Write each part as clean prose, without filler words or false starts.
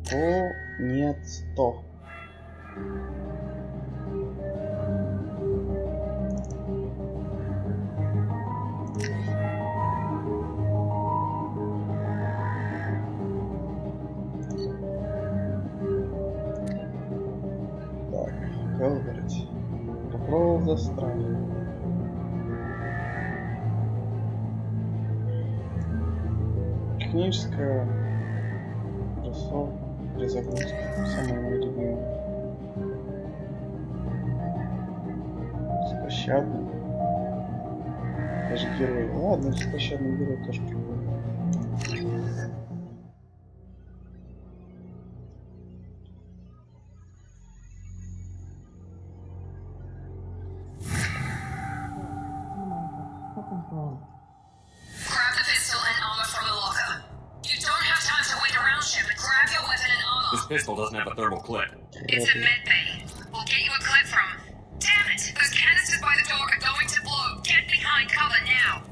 Наконец-то. Так, выбрать. Попробовал за страх. Техническая перезагрузка. Самая моя любимая. Беспощадный. Даже герой. Ладно, беспощадный герой тоже прикольно. This pistol doesn't have a thermal clip. It's a med bay. We'll get you a clip from. Damn it! Those canisters by the door are going to blow. Get behind cover now.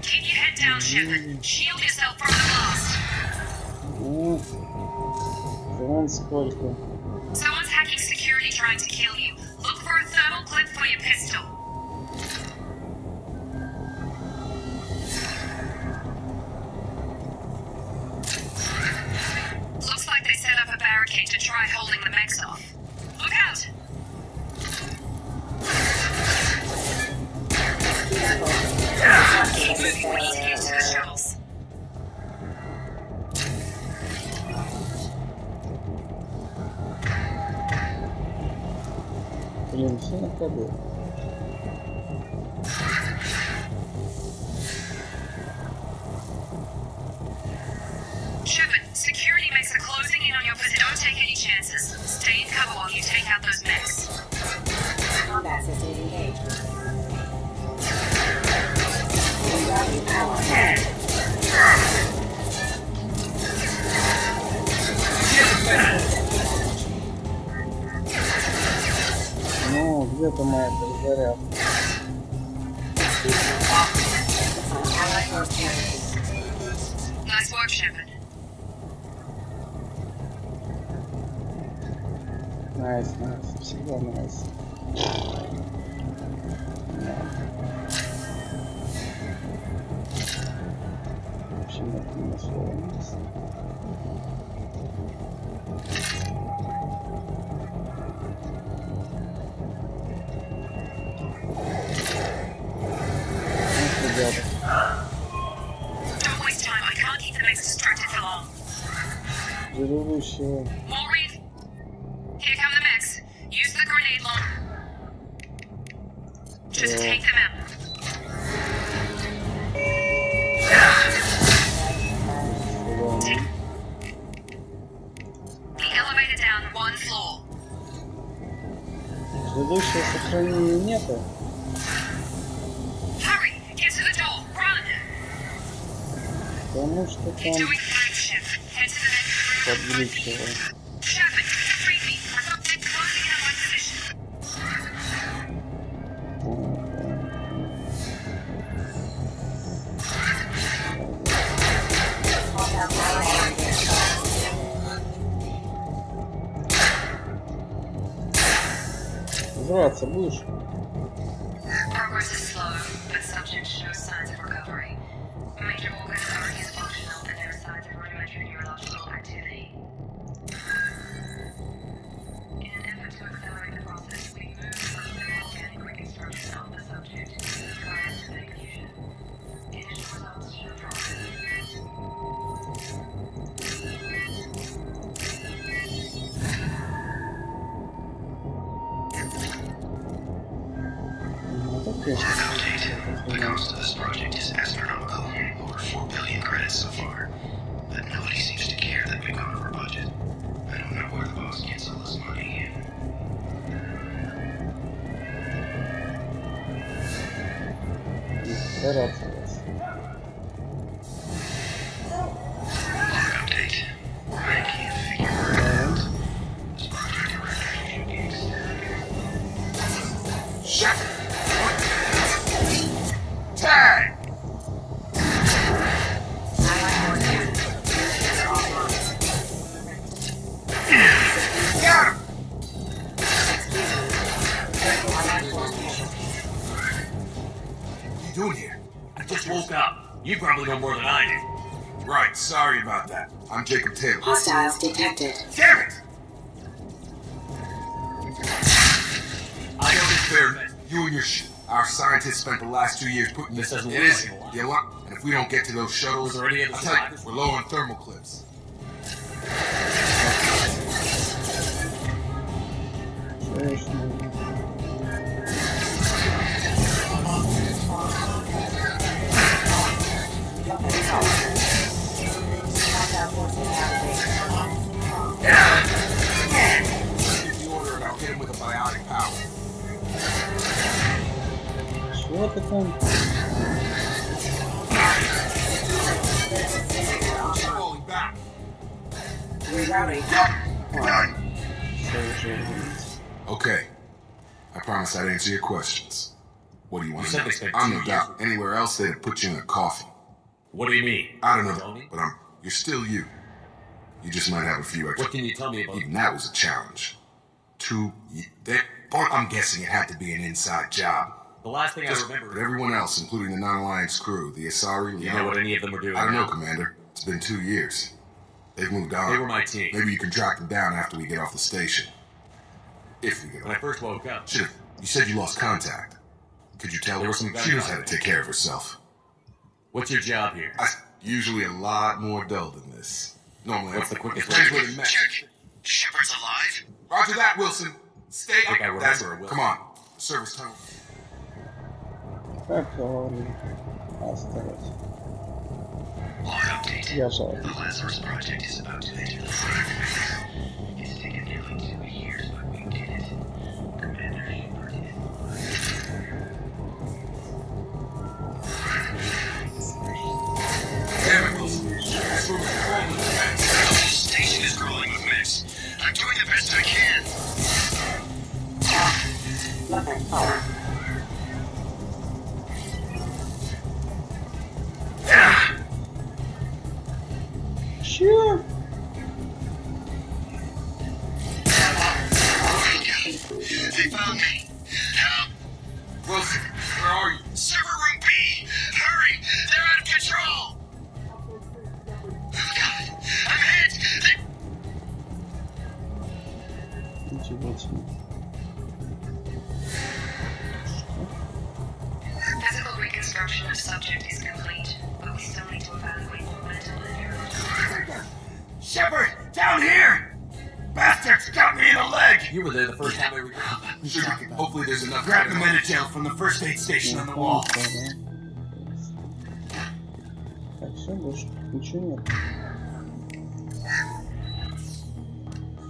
Keep your head down, Shepard. Shield yourself from the blast. Вон сколько. Someone's hacking security trying to kill you. Look for a thermal clip for your pistol. Looks like they set up a barricade to try holding the mechs off. Look out! Keep moving. We need to get to the shuttles. Блин, все на ходу. Shepard, security mechs are closing in on your position. Don't take any chances. Stay in cover while you take out those mechs. Combat system engaged. Ну, где-то моя перезарядка. Nice work, Shepard. Найс, всегда найс. В общем, это не слово найс. Don't waste time. I can't keep the mechs distracted for long. Предыдущего. Maureen, here come the mechs. Use the grenade launcher. Just take them out. Take the elevator down one floor. Предыдущего сохранения нету. Hurry, get to the door. Run. Потому что You're там doing fine, Shep. Head to the next room. подглючило. Shepard, read me. I've got them closing in on my position. Взрываться будешь? Progress is slow, but subject shows signs of recovery. Major organ memory is functional, and there are signs of rudimentary neurological activity. In an effort to accelerate the process, we moved from the organic reconstruction of the subject to scientific fusion. Initial results show promise. Update. The cost of this project is astronomical. Over 4 billion credits so far. But nobody seems to care that we've gone over budget. I don't know where the boss gets all this money. Стараться. Update. I can't figure it out. This project should be extended. doing here? I just woke up. You probably know more than I do. Right, sorry about that. I'm Jacob Taylor. Hostiles detected. Damn it! I know this Fair, you and your our scientists spent the last 2 years putting This doesn't It look is like a lot. the alarm. And if we don't get to those shuttles, Was there any other I'll tell you, survivors? we're low on thermal clips. Hostile forces activated. Give the order and I'll hit him with a biotic power. Чего ты там? Falling back. Rerouting. Okay. I promise I'd answer your questions. What do you want You to said know? they spent I'm 2 no years doubt. Anywhere else, they'd have put you in a coffin. What do you mean? I don't know, Tell me? but you're still you. You just might have a few extra. What can you tell me about? Even that was a challenge. I'm guessing it had to be an inside job. The last thing I But remember. everyone else, including the non-alliance crew, the Asari, Do you know what any of them were doing? I don't know, now? Commander. It's been 2 years. They've moved on. They were my team. Maybe you can track them down after we get off the station. If we get When I off. first woke up, Should've. You said you lost contact. Could you tell There her? were some She knows guys how to take care of herself. what's your job here? Usually a lot more dull than this. Normally, What's the quickest Depends way? where the mess. Check. Shepard's alive? Roger that, Wilson. Stay think I up. remember, Wilson. Come on. Service tunnel. Как он осталось? Log update. Я жаль. The Lazarus Project is about to enter the phase. It's taken nearly 2 years, but we did it. Commander Shepard is Damn it, Wilson. This room is full of mess. The whole station is crawling with mess. I'm doing the best I can. Weapon power. Чё? They found me. Help! Wilson, where are you? Server room B! Hurry! They're out of control! Oh God! I'm hit! Ничего себе. Physical reconstruction of subject is complete, but we still need to evaluate for mental and neurological. Shepard, down here! Bastards got me in the leg! You were there the first time I recalled. Sure, hopefully there's enough. Grab the Menagel from the first aid station on the wall. Так, все, больше ничего нет.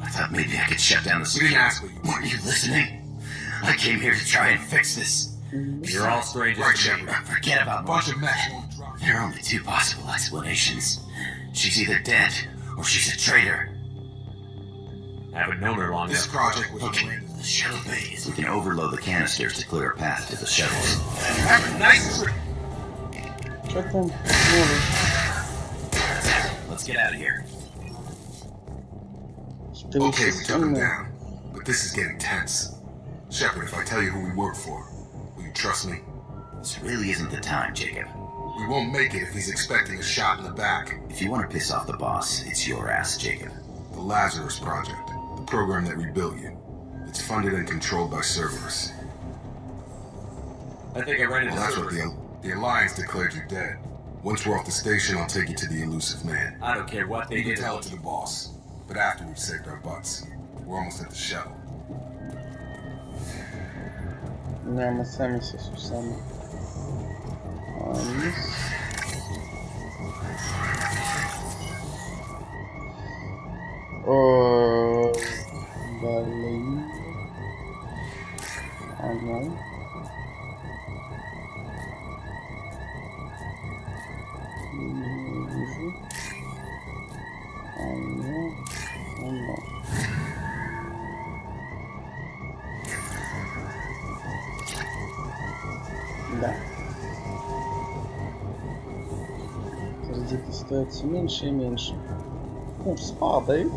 I thought maybe I could shut down the We didn't ask, but Weren't you listening? I came here to try and fix this. You're all strangers Right, to me. Shepard. Forget about Bunch Mark. of mess won't drop. There are only 2 possible explanations. She's either dead or she's a traitor. I haven't known her long This enough. project was Okay, planned. the shuttle bay is. We can overload the canisters to clear a path to the shuttles. Have a nice trip. Что там? Может, Let's get out of here. ты Okay, we took him высосанный. down. But this is getting tense. Shepard, if I tell you who we work for, will you trust me? This really isn't the time, Jacob. We won't make it if he's expecting a shot in the back. If you want to piss off the boss, it's your ass, Jacob. The Lazarus Project, the program that rebuilt you. It's funded and controlled by Cerberus. I think I ran into Well, that's what Cerberus. the Alliance declared you dead. Once we're off the station, I'll take you to the elusive man. I don't care what they You can did. tell it to the boss. But after we've saved our butts, we're almost at the shuttle. Да, мы сами с Иисусами. Блин. Ага. Не вижу. Оно. Да. Кредиты стоят все меньше и меньше. Курс падает.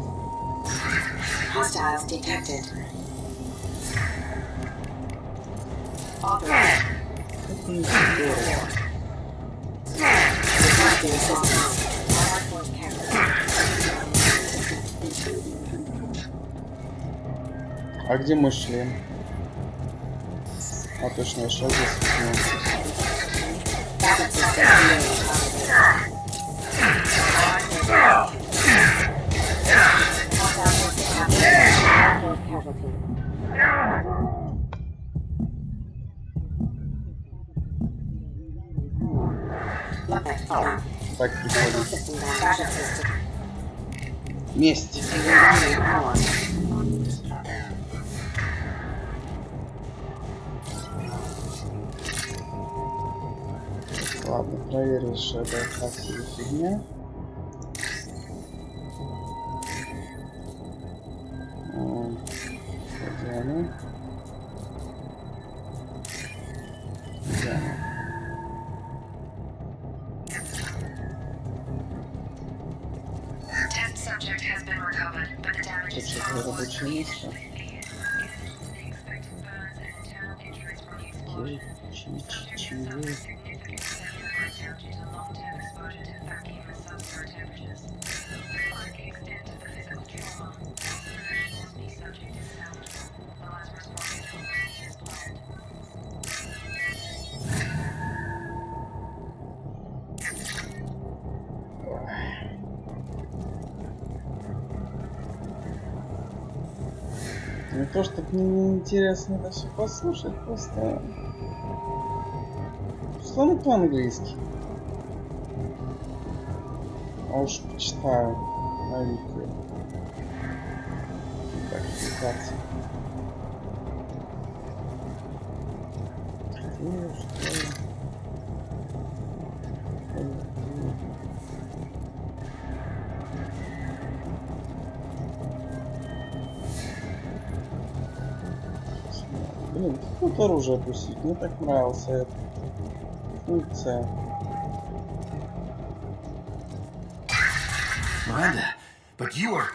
Hostiles detected. Authorized. Это не здорово. А где мой шлем? А точно, я шел здесь. Так, приходим. Месть. Ладно, проверим, что это так себе фигня. Где она? Где она? Test subject has been recovered, but the damage Тут is что-то far worse рабочее than место. the expected burns and internal injuries from the explosion. Чего? Significant cellular breakdown due to long-term exposure to vacuum and sub-zero temperatures. Despite the extent of the physical trauma, the subject is salvageable. The last response to is planned. Не то, что мне интересно это все послушать, просто... Что оно по-английски? А уж почитаю на видео. Так, аппликация. Что ли? Блин, тут оружие пустить. Мне так нравился эта функция. Miranda, but you are...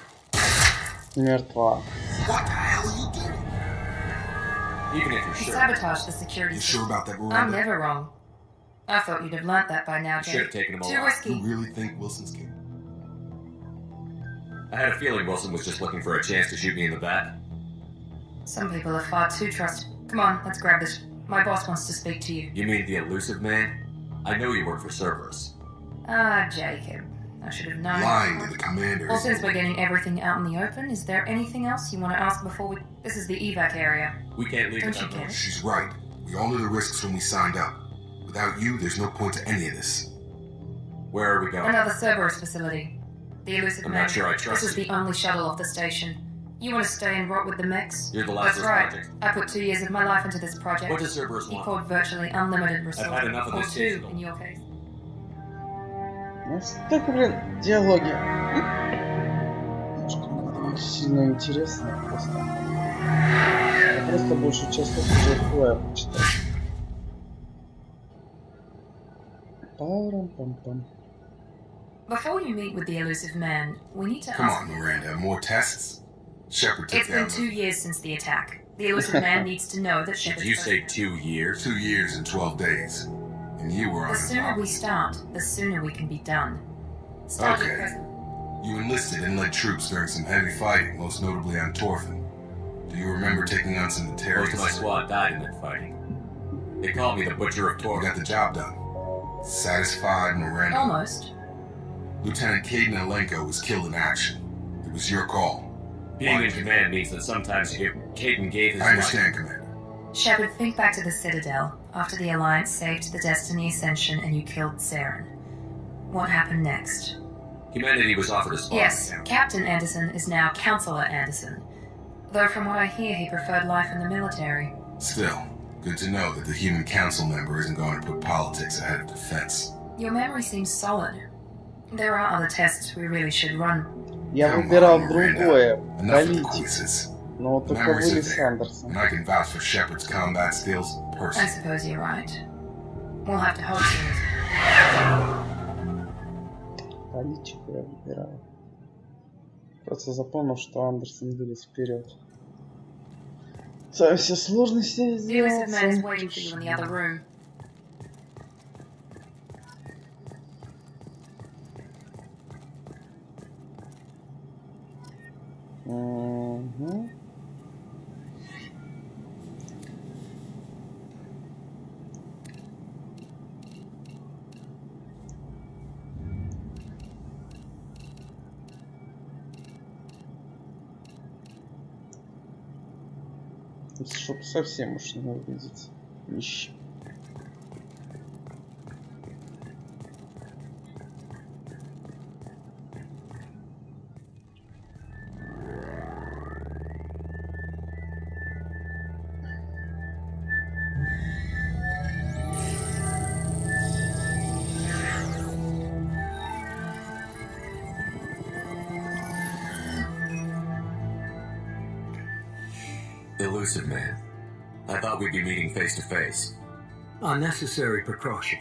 Мертва. What the hell are you doing? Even if you're You sure, sabotaged the security You sure system. about that, I'm Miranda? never wrong. I thought you'd have learnt that by now, you should Jake. have taken him Too alive. risky. You really think Wilson's capable? I had a feeling Wilson was just looking for a chance to shoot me in the back. Some people are far too trusting. Come on, let's grab this. My boss wants to speak to you. You mean the elusive man? I know you work for Cerberus. Ah, Jacob. I should have known. Lying to the commander. Well, since we're getting everything out in the open, is there anything else you want to ask before we... This is the evac area. We can't leave Don't without you get it? She's right. We all knew the risks when we signed up. Without you, there's no point to any of this. Where are we going? Another Cerberus facility. The elusive I'm man. not sure I trust This is you. the only shuttle off the station. You want to stay and rot with the mechs? You're the last That's of this right. project. I put 2 years of my life into this project. What does Cerberus want? Equaled virtually unlimited resources. had enough of Or this 2 digital. in your case. Ну, столько, блин, диалоги. Немножко сильно интересно просто. Я просто большую часть уже хуя почитаю. Парам-пам-пам. Before you meet with the elusive man, we need to Come ask... on, Miranda. More tests? Shepard took It's been down 2 years since the attack. The elusive man needs to know that Did Shepard's you say present. 2 years? 2 years and 12 days. And you were on The the sooner we top. start, the sooner we can be done. Start your Okay. present. You enlisted and led troops during some heavy fighting, most notably on Torfin. Do you remember taking on some Most terrorists? of my squad died in that fighting. They called me the Butcher of You Tor. got the job done. Satisfied, Miranda? Almost. Lieutenant Caden Alenko was killed in action. It was your call. Being in command means that sometimes you get Caden gave his I understand, Commander. Shepard, think back to the Citadel, after the Alliance saved the Destiny Ascension and you killed Saren. What happened next? Humanity was offered a spot. Yes, Captain Anderson is now Counselor Anderson. Though from what I hear, he preferred life in the military. Still, good to know that the human council member isn't going to put politics ahead of defense. Your memory seems solid. There are other tests we really should run. Я Come выбирал on, Miranda. другое. Enough of the Политик. quizzes. Но вот только Memories are вылез there, Андерсон. and I can vouch for Shepard's combat skills I personally. suppose you're right. We'll have to hope he Политику я выбираю. Просто запомнил, что Андерсон вылез вперед. Со все сложности The elusive man is сделал. waiting for you in the other room. Угу. Чтоб совсем уж не увидеть вещи. Elusive man. I thought we'd be meeting face to face. Unnecessary precaution.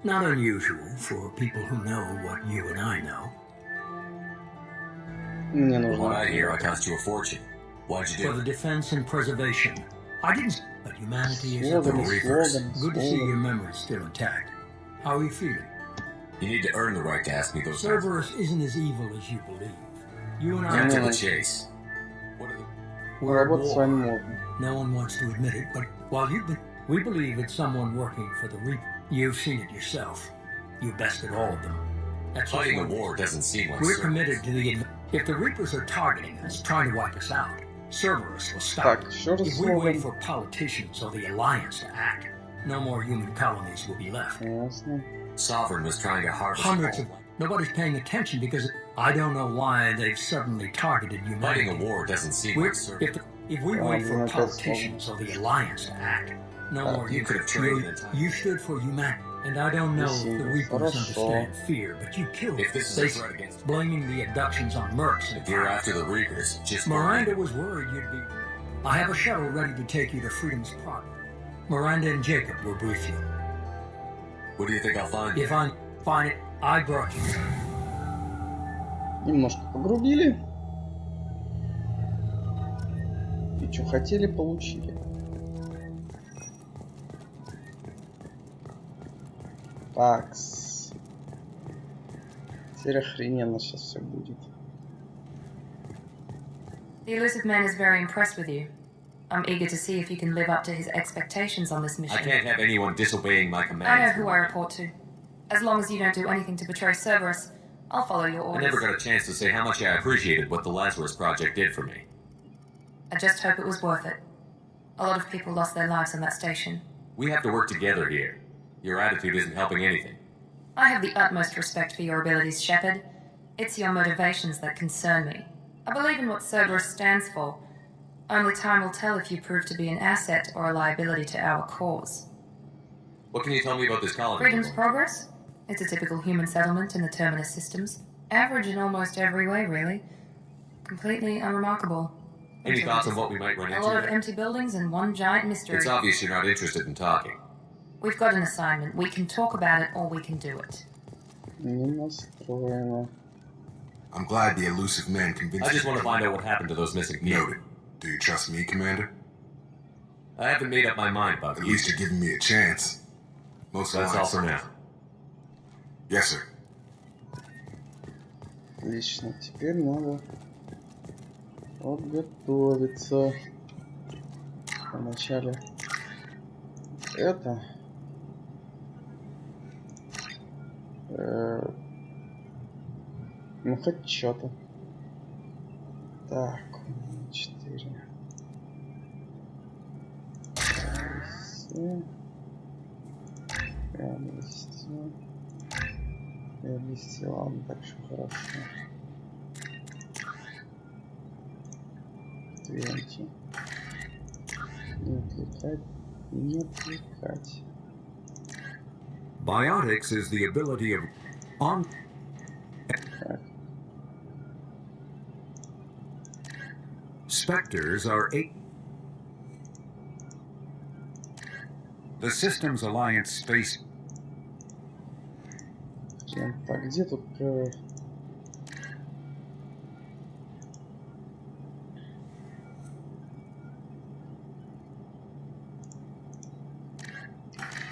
Not unusual for people who know what you and I know. Мне From what I нужно. hear, I cost you a fortune. Why'd you For do the it? defense and preservation. I didn't. But humanity is Слоган, a слоган, Good to see your слоган. memory still intact. How are you feeling? You need to earn the right to ask me those kinds of Cerberus isn't as evil as you believe. You and Cut I to No. the chase. What are the... we're at Работать с вами war. можно. No one wants to admit it, but while we believe it's someone working for the Reaper. You've seen it yourself. You bested all of them. That's just Fighting a one reason. war doesn't seem like We're service. committed to the. If the Reapers are targeting us, trying to wipe us out, Cerberus will stop. Так, еще раз If we wait слоган. for politicians or the Alliance to act, no more human colonies will be left. Ясно. Sovereign was trying to harvest Hundreds all. of. Nobody's paying attention because I don't know why they've suddenly targeted Fighting humanity. a war doesn't seem We're, like service. if we Well, wait I'm for not that politicians or the Alliance to act, no more you could have trained an entire- You stood for humanity, and I don't know if the Reapers Хорошо. understand fear, but you killed If this is them. a threat against Blaming the abductions on mercs. if you're after the Reapers, just Miranda was worried you'd be. I have a shuttle ready to take you to Freedom's Park. Miranda and Jacob will brief you. What do you think I'll find? If I find it, I brought you. Немножко погрубили. И что хотели, получили. Такс. Теперь охрененно сейчас все будет. The elusive man is very impressed with you. I'm eager to see if you can live up to his expectations on this mission. I can't have anyone disobeying my I know commands. who I report to. As long as you don't do anything to betray Cerberus, I'll follow your I orders. never got a chance to say how much I appreciated what the Lazarus Project did for me. I just hope it was worth it. A lot of people lost their lives on that station. We have to work together here. Your attitude isn't helping anything. I have the utmost respect for your abilities, Shepard. It's your motivations that concern me. I believe in what Cerberus stands for. Only time will tell if you prove to be an asset or a liability to our cause. What can you tell me about this colony? Freedom's Progress? It's a typical human settlement in the Terminus systems. Average in almost every way, really. Completely unremarkable. Any thoughts on what we might run A into lot of there? empty buildings and one giant mystery. It's obvious you're not interested in talking. We've got an assignment. We can talk about it or we can do it. Не настроено. I'm glad the elusive man convinced I just you. want to find out what happened to those missing people. Noted. Do you trust me, Commander? I haven't made up my mind about At these. least you're giving me a chance. Most That's all Alliance for are- now. Yes, sir. Отлично. Теперь надо подготовиться. Вначале это. Ну хоть что-то. Так, 4. Все, ладно, так что хорошо. 20. Не отвлекать, не отвлекать. Biotics is the ability of on Так, specters are eight. The Systems Alliance space хрен. Так, где тут...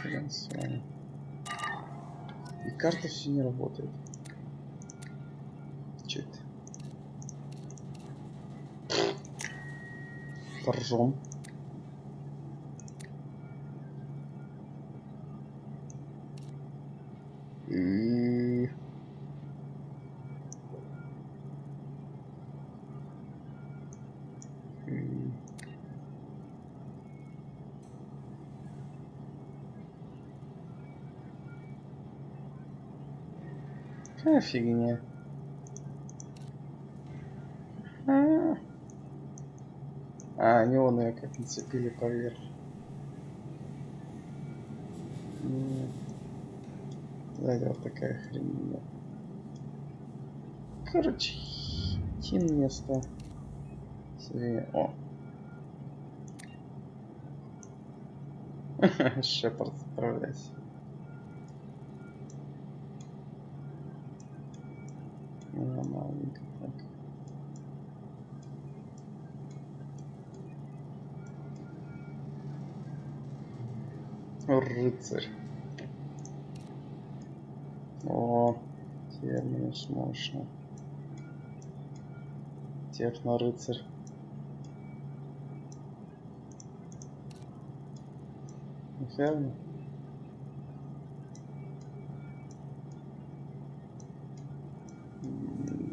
Хрен с вами. И карта все не работает. Че это? поржем. И... Какая фигня. Они вон ее как нацепили поверх. Сзади вот такая хрень. Короче, хин место. О. Шепард, справляйся. Маленько так. Рыцарь. О, терминус мощно. Техно-рыцарь. Верно?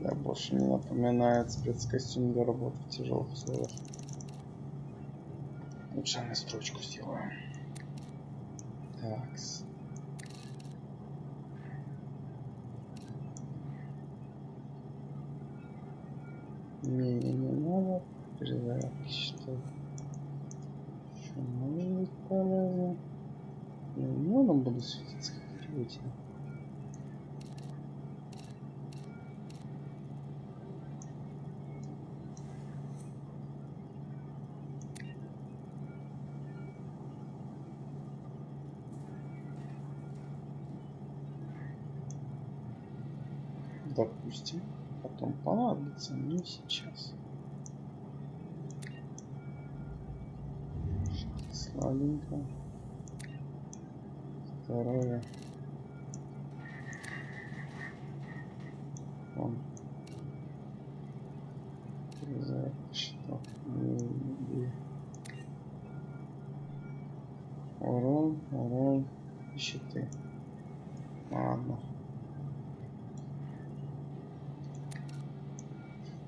Да, больше не напоминает спецкостюм для работы в тяжелых условиях. Лучше на строчку сделаем. Такс. Мне не надо перезарядки, что еще может быть полезно. Ну, нам буду светиться как привычно. Допустим, потом понадобится, но не сейчас. Слабенько. Здоровье. Он. За что? Урон, урон, щиты. Ладно.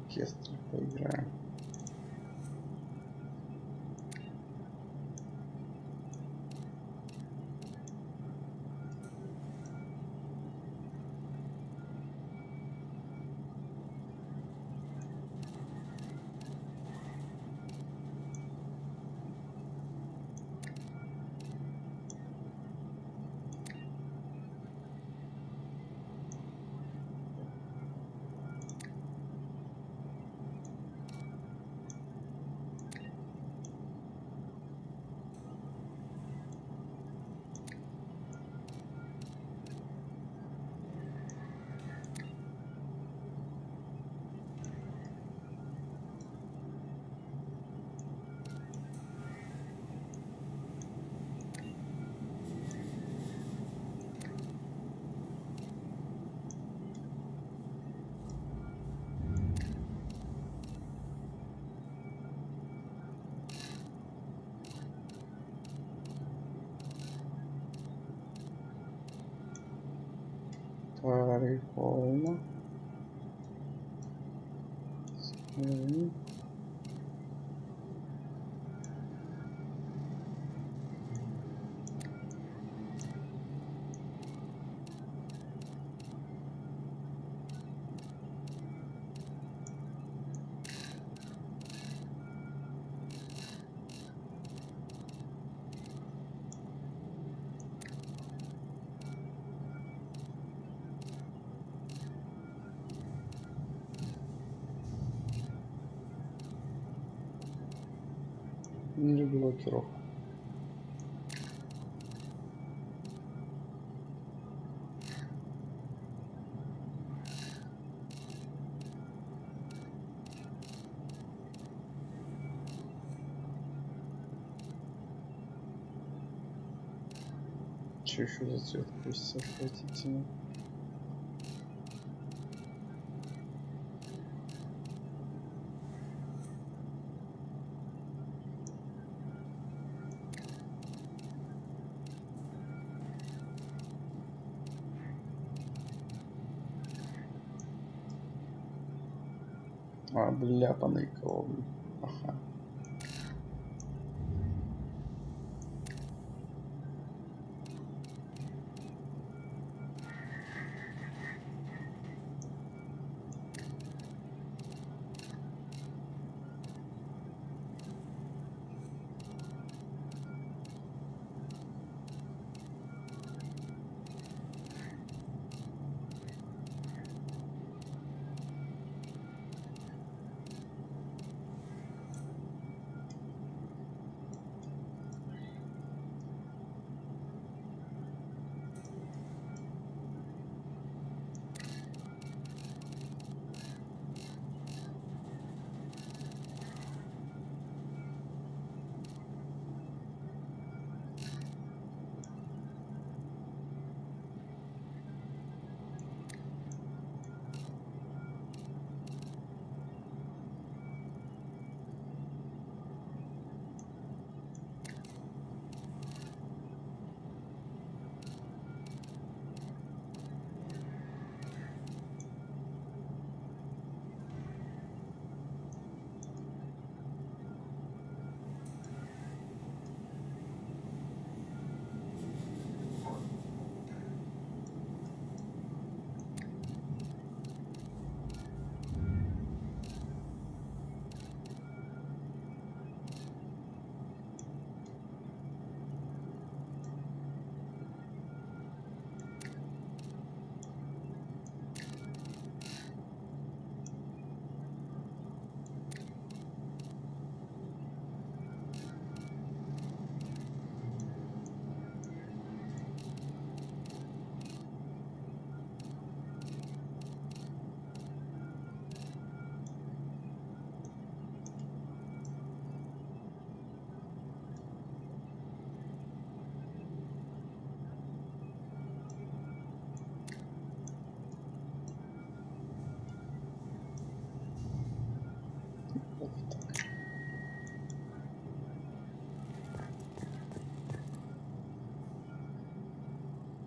Кестер поиграем. Прикольно. Не люблю блокировку. Что еще за цвет? Пусть отвратительно. Обляпанный кровью. Ага.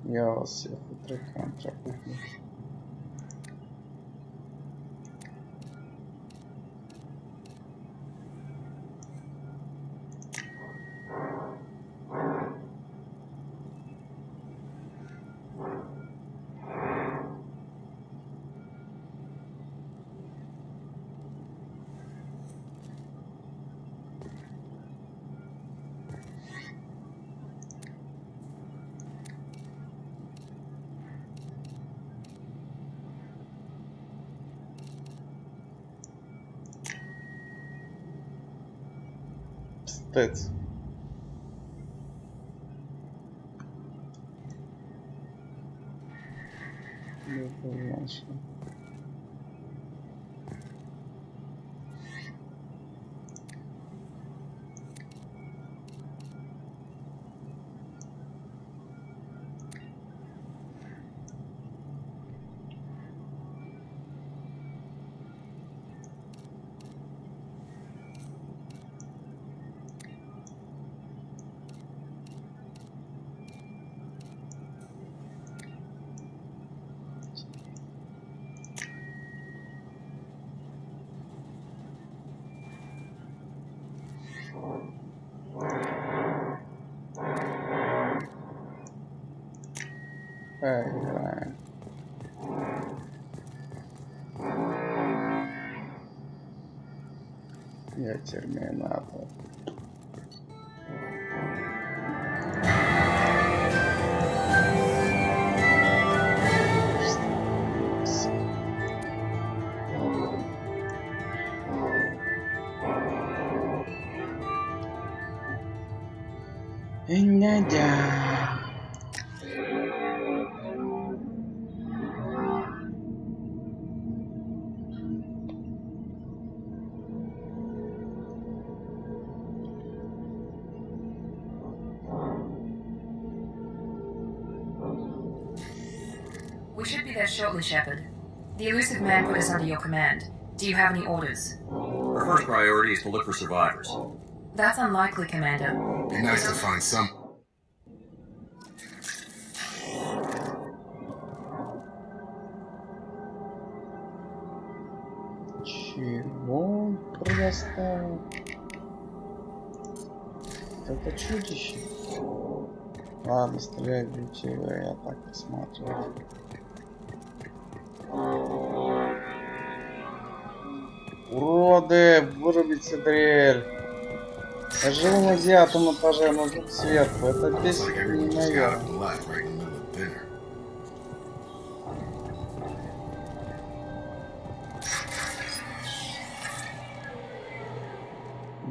Я вас всех утрекам тропухну. Стыц. Однозначно. Играем. Я терминатор. Да. We should be there shortly, Shepard. The elusive man put us under your command. Do you have any orders? Our first priority is to look for survivors. That's unlikely, Commander. Be nice to find some. Chill. я оставил? Это чудище. Ладно, стрелять будете вы, я так посматриваю. Уроды, вырубите дрель. Я живу на 9-м этаже, но звук сверху. Это Looks бесит like everyone's got неимоверно. alive right in the middle of dinner.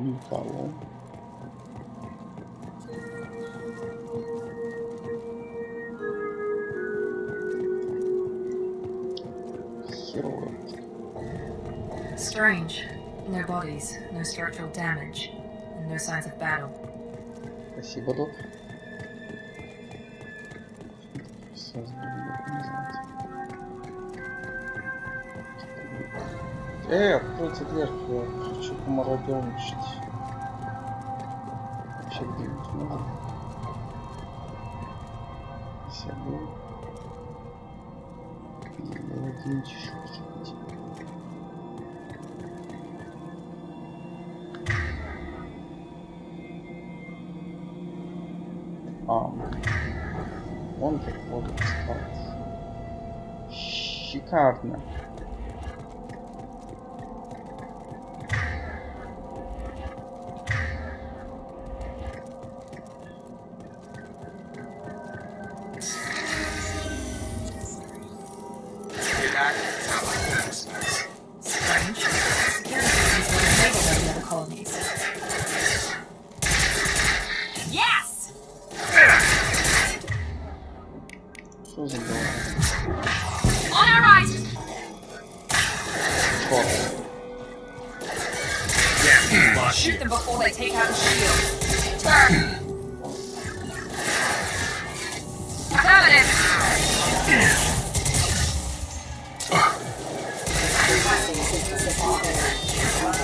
Никого. Херово. Strange. No bodies, no structural damage, and no signs of battle. Спасибо, док. Сейчас буду называть. Откройте дверь, я хочу помародерничать. Вообще где-нибудь можно? Если я был. Или где-нибудь еще где-нибудь. Он как воду спать. Шикарно. Strange. Security systems were disabled by the other colonies. Yes! Что за дело? On our right! Shoot them before they take out the shield. Turn! Affirmative! Requesting assistance if all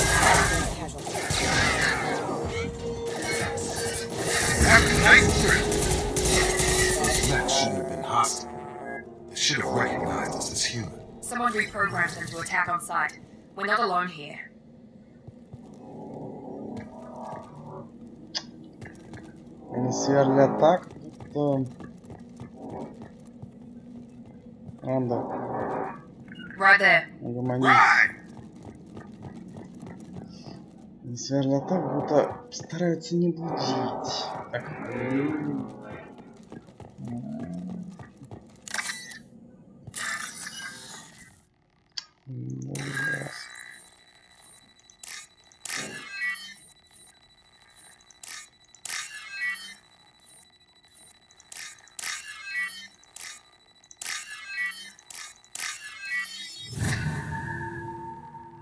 Those mechs shouldn't have been hostile. They should have recognized us as human. Someone reprogrammed them to attack on sight. We're not alone here. Они сверлят так, будто... Анда, Right there. угомонись. Они сверлят так, будто стараются не будить. Так.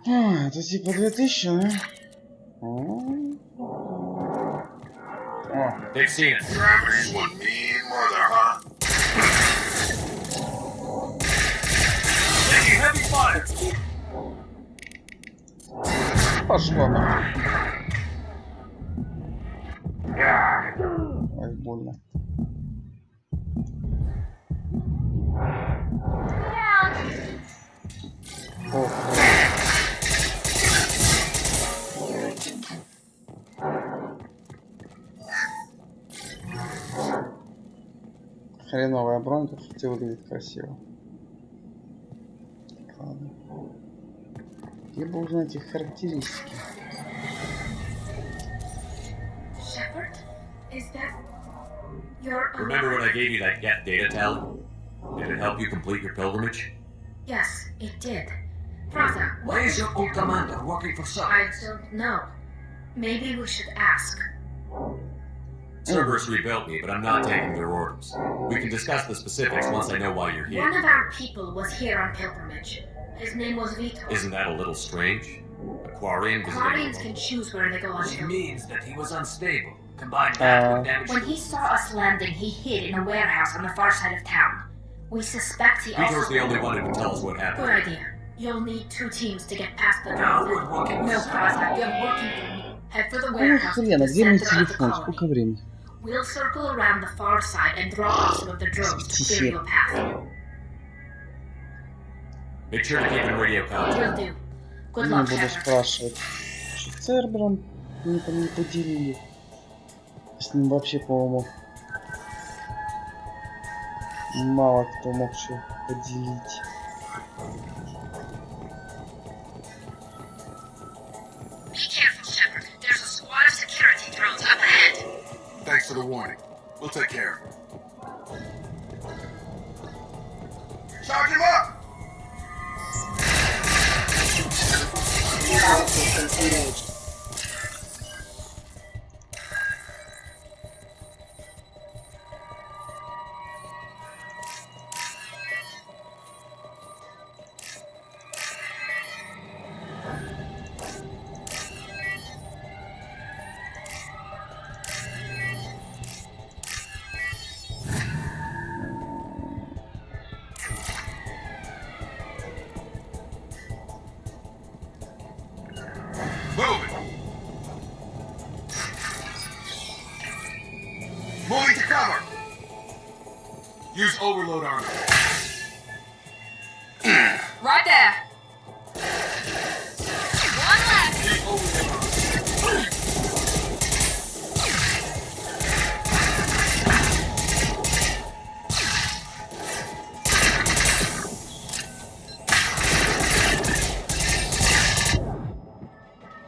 Это типа 2000, да? They've seen us. Gravity's one mean mother, huh? Taking heavy fire. Пошло на. Ой, больно. Ох. Хреновая бронька, хотя выглядит красиво. Так, ладно. Я бы узнать их характеристики. Shepard? Is that your Remember when I gave you that get data tally? Did it help you complete your pilgrimage? Yes, it did. Brother, Why is your old commander working for I Cerberus? don't know. Maybe we should ask. Cerberus rebuilt me, but I'm not taking their orders. We can discuss the specifics once I know why you're One here. of our people was here on pilgrimage. His name was Vito. Isn't that a little strange? A Quarian Quarians visiting can choose where they go on Which pilgrimage. means that he was unstable. Combine that with damage. When he saw us landing, he hid in a warehouse on the far side of town. We suspect he also... Vitor's the only one who can tell us what Good happened. idea. You'll need 2 teams to get past the Now drones. we're working with No, Cerberus. Praza, you're working for me. Head for the Ну warehouse in хрена, the где мой center of the телефон? colony. Сколько времени? We'll circle around the far side and draw off some of the drones to clear your path. Make sure to keep in radio Will contact. do. Good Не luck, буду Shepard. спрашивать. Цербером не поделили. С ним вообще, по-моему, мало кто мог что поделить. Be careful, Shepard. There's a squad of security drones up ahead. Thanks for the warning. We'll take care of it. Charge him up! All systems engaged. Move it! Moving to cover! Use overload armor. Right there! One left. Use overload armor.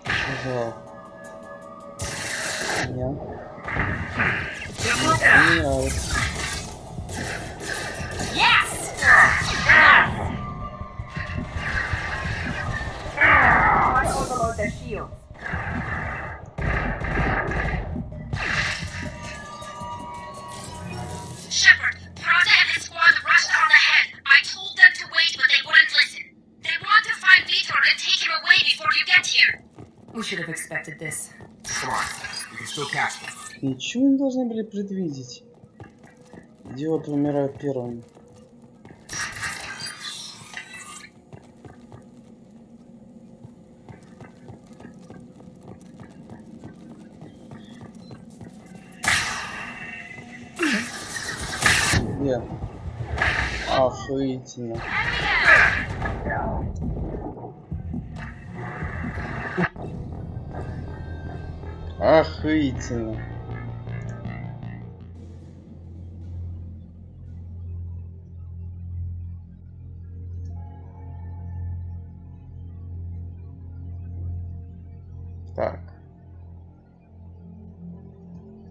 Ага. Нет. Не нравится. Yes! I overload their shields. Shepard, Prada and his squad rushed on ahead. I told them to wait, but they wouldn't listen. They want to find Vitor and take him away before you get here. We should have expected this. Come on. We can still catch them. Ничего не должны были предвидеть. Идиоты умирают первыми. Где? Охуительно. Охуительно. Так.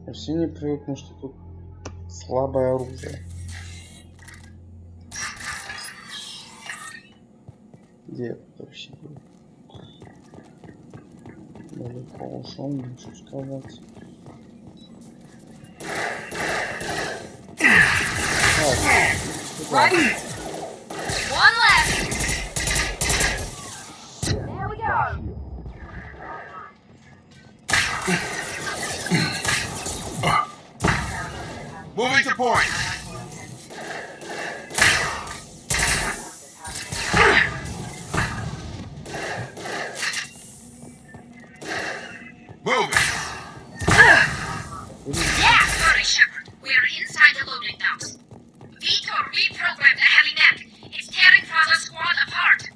Я все не привыкну, что тут слабое оружие. Где это вообще было? Далеко ушел, ничего сказать. Так, Right! One left! There we go! Moving to point. Move it. Yeah, sorry, Shepard. We are inside the loading docks. Vitor reprogrammed the heavy mech. It's tearing Prada's squad apart.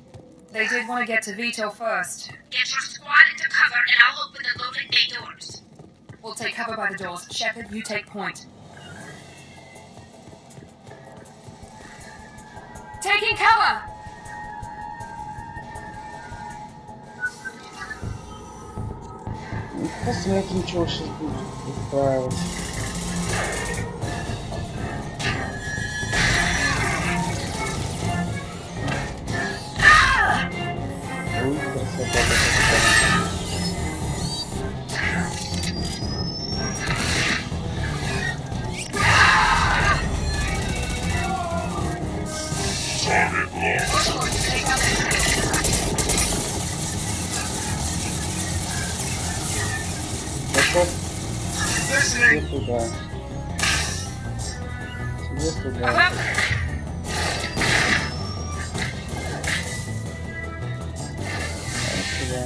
They did want to get to Vito first. Get your squad into cover and I'll open the loading bay doors. We'll take cover by the doors. Shepard, you take point. Taking cover! посмотрим, что сейчас будет устраивать. Ой, красота. Тебе туда. Тебе туда. Сюда.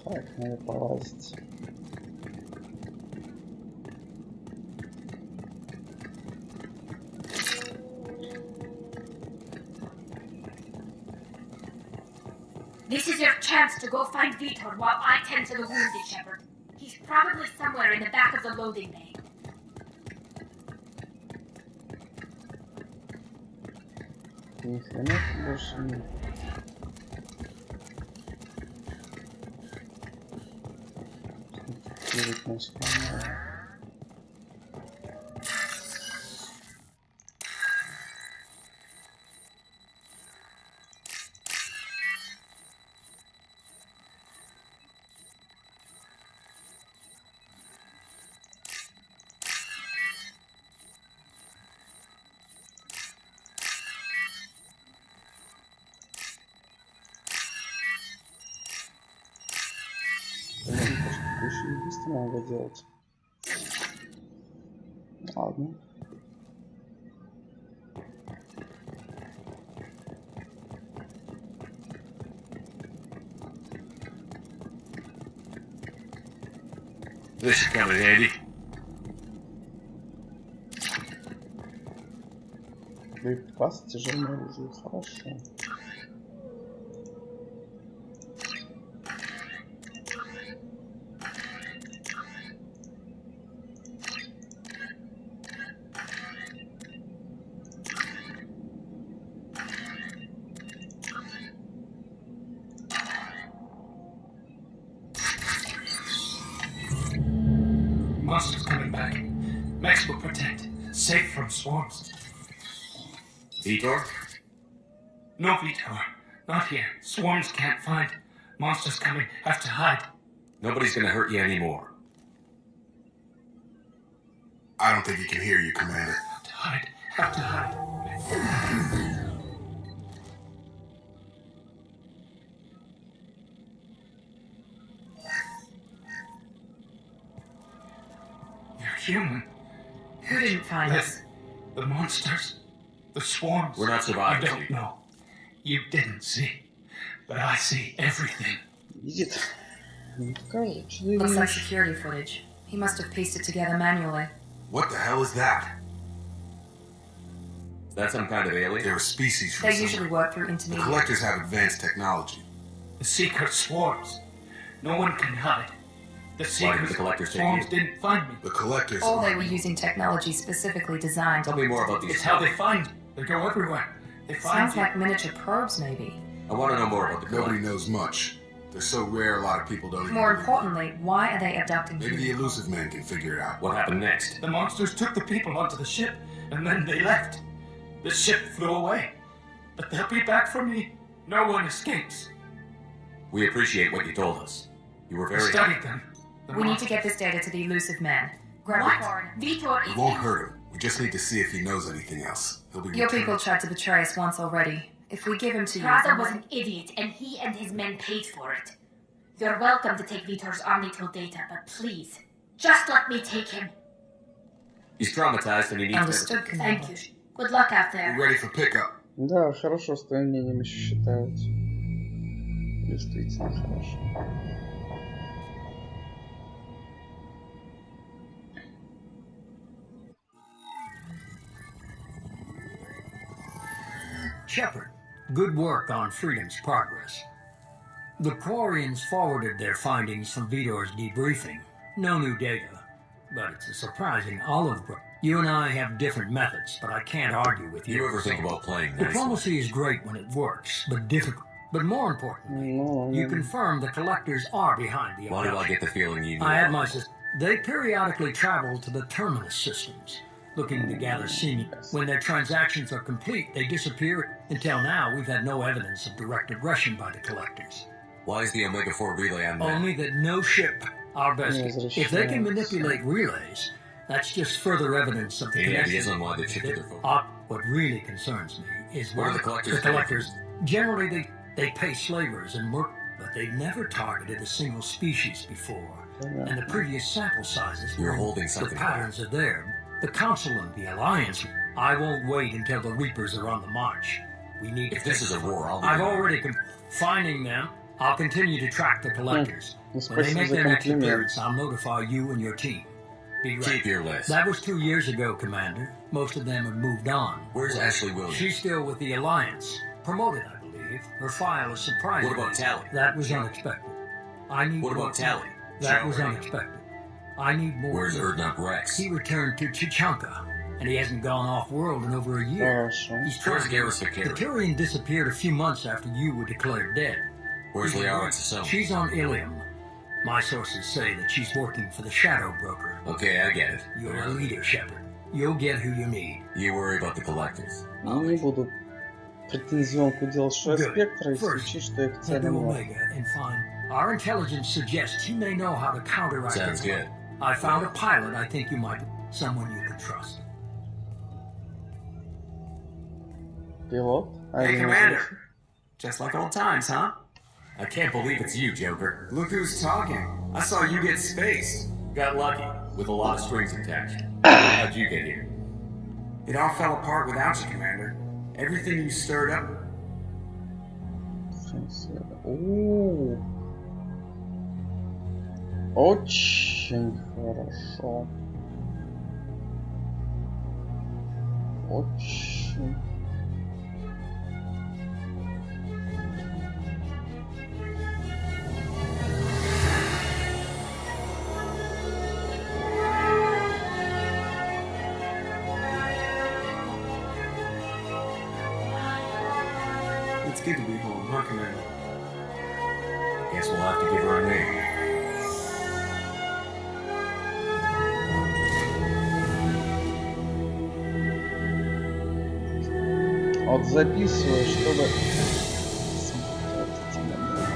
Так, надо полазить. This is your chance to go find Vitor while I tend to the wounded shepherd. He's probably somewhere in the back of the loading bay. Ни хрена больше нет. Еще не быстро надо делать. Ладно. This should come in handy. Боеприпасы, тяжелое оружие, хорошо. Monsters coming back. Max will protect. Safe from swarms. Vitor? No, Vitor. Not here. Swarms can't find. Monsters coming. Have to hide. Nobody's gonna hurt you anymore. I don't think he can hear you, Commander. Have to hide. Have to hide. You're human. Who didn't find us? The monsters. The swarms. We're not survivors. You don't know. You didn't see. But I see everything. Видит. Не покажет. Что ты Looks like видишь? security footage. He must have pieced it together manually. What the hell is that? Is that some kind of alien? They're a species from They somewhere. usually work through The intermediate. collectors have advanced technology. The secret swarms. No one can hide. The Why did secret the collectors take swarms you? didn't find me. The collectors. Or they were using technology specifically designed. Tell me more about these. It's how they find. They go everywhere. They find Sounds you. like miniature probes, maybe. I want to know more about the Nobody collectors. knows much. They're so rare, a lot of people don't even. More importantly, why are they abducting Maybe the humans? elusive man can figure it out. What happened next? The monsters took the people onto the ship, and then they left. The ship flew away. But they'll be back for me. No one escapes. We appreciate what you told us. You were I very studied them. The We need to monsters. get this data to the elusive man. Grab What? the cord. Vitor We is won't hurt him. We just need to see if he knows anything else. He'll be Your returned. people tried to betray us once already. If we give him to you, Praza then was an idiot, and he and his men paid for it. You're welcome to take Vitor's Omnitel data, but please, just let me take him. He's traumatized and he needs understood, Commander. Thank you. Good luck out We're there. ready for pickup. Да, хорошо, с твоим мнением еще считают. Действительно хорошо. Shepard, good work on Freedom's progress. The Quarians forwarded their findings from Vitor's debriefing. No new data, but it's a surprising olive branch. You and I have different methods, but I can't argue with Do you. you ever think about playing nice? Diplomacy is great when it works, but difficult. But more importantly, Ну, you confirm the collectors are behind the Why do I abduction. get the feeling you knew? I had my sister. They periodically travel to the terminus systems, looking to gather seeming. When their transactions are complete, they disappear. Until now, we've had no evidence of direct aggression by the collectors. Why is the Omega 4 relay on that? Only that no ship, our best. Yeah, If they can manipulate relays, that's just further evidence of the Any connection. ideas on why they shifted their focus? What really concerns me is What are why the collectors the doing? collectors generally they pay slavers and work, but they've never targeted a single species before. And the previous sample sizes You're were- holding the something patterns are there. The Council and the Alliance. I won't wait until the Reapers are on the march. We need. If this is a war, I'll be I've there. already finding them. I'll continue to track the collectors. When they make their next appearance, I'll notify you and your team. Be ready. Keep your list. That was 2 years ago, Commander. Most of them have moved on. Where's Ashley Williams? She's still with the Alliance. Promoted, I believe. Her file is surprising. What about Tally? That was unexpected. I need What more about Tally? That was unexpected. I need more. Where's Erdnut Rex? He returned to Chichanka, and he hasn't gone off-world in over a year. Хорошо. He's Where's trying. Garrus The Sakari? Turian disappeared a few months after you were declared dead. Where's Liara Tassone? She's on Ilium. My sources say that she's working for the Shadow Broker. Okay, I get it. You're a leader, Shepard. You'll get who you need. You worry about the collectors. Ну, не буду претензионку делать, что я Good. спектра, и First, исключить, что я head to официально маг. Omega and find. Our intelligence suggests he may know how to counteract Sounds the good. I found a pilot I think you might... Someone you can trust. Пилот? Hey, Commander. Just like old times, huh? I can't believe it's you, Joker. Look who's talking. I saw you get spaced. Got lucky, with a lot of strings attached. How'd you get here? It all fell apart without you, Commander. Everything you stirred up. О, очень хорошо. Очень. It's good to be home, huh, Commander? Guess we'll have to give her a name. Вот записываю, чтобы смотреть эти моменты.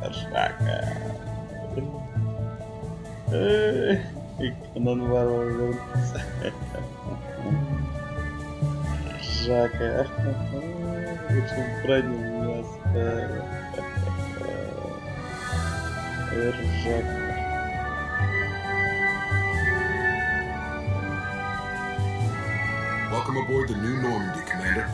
Ржака. И канон ворвался. Ржака. Лучше броню не оставил. Ржака. Welcome aboard the new Normandy, Commander.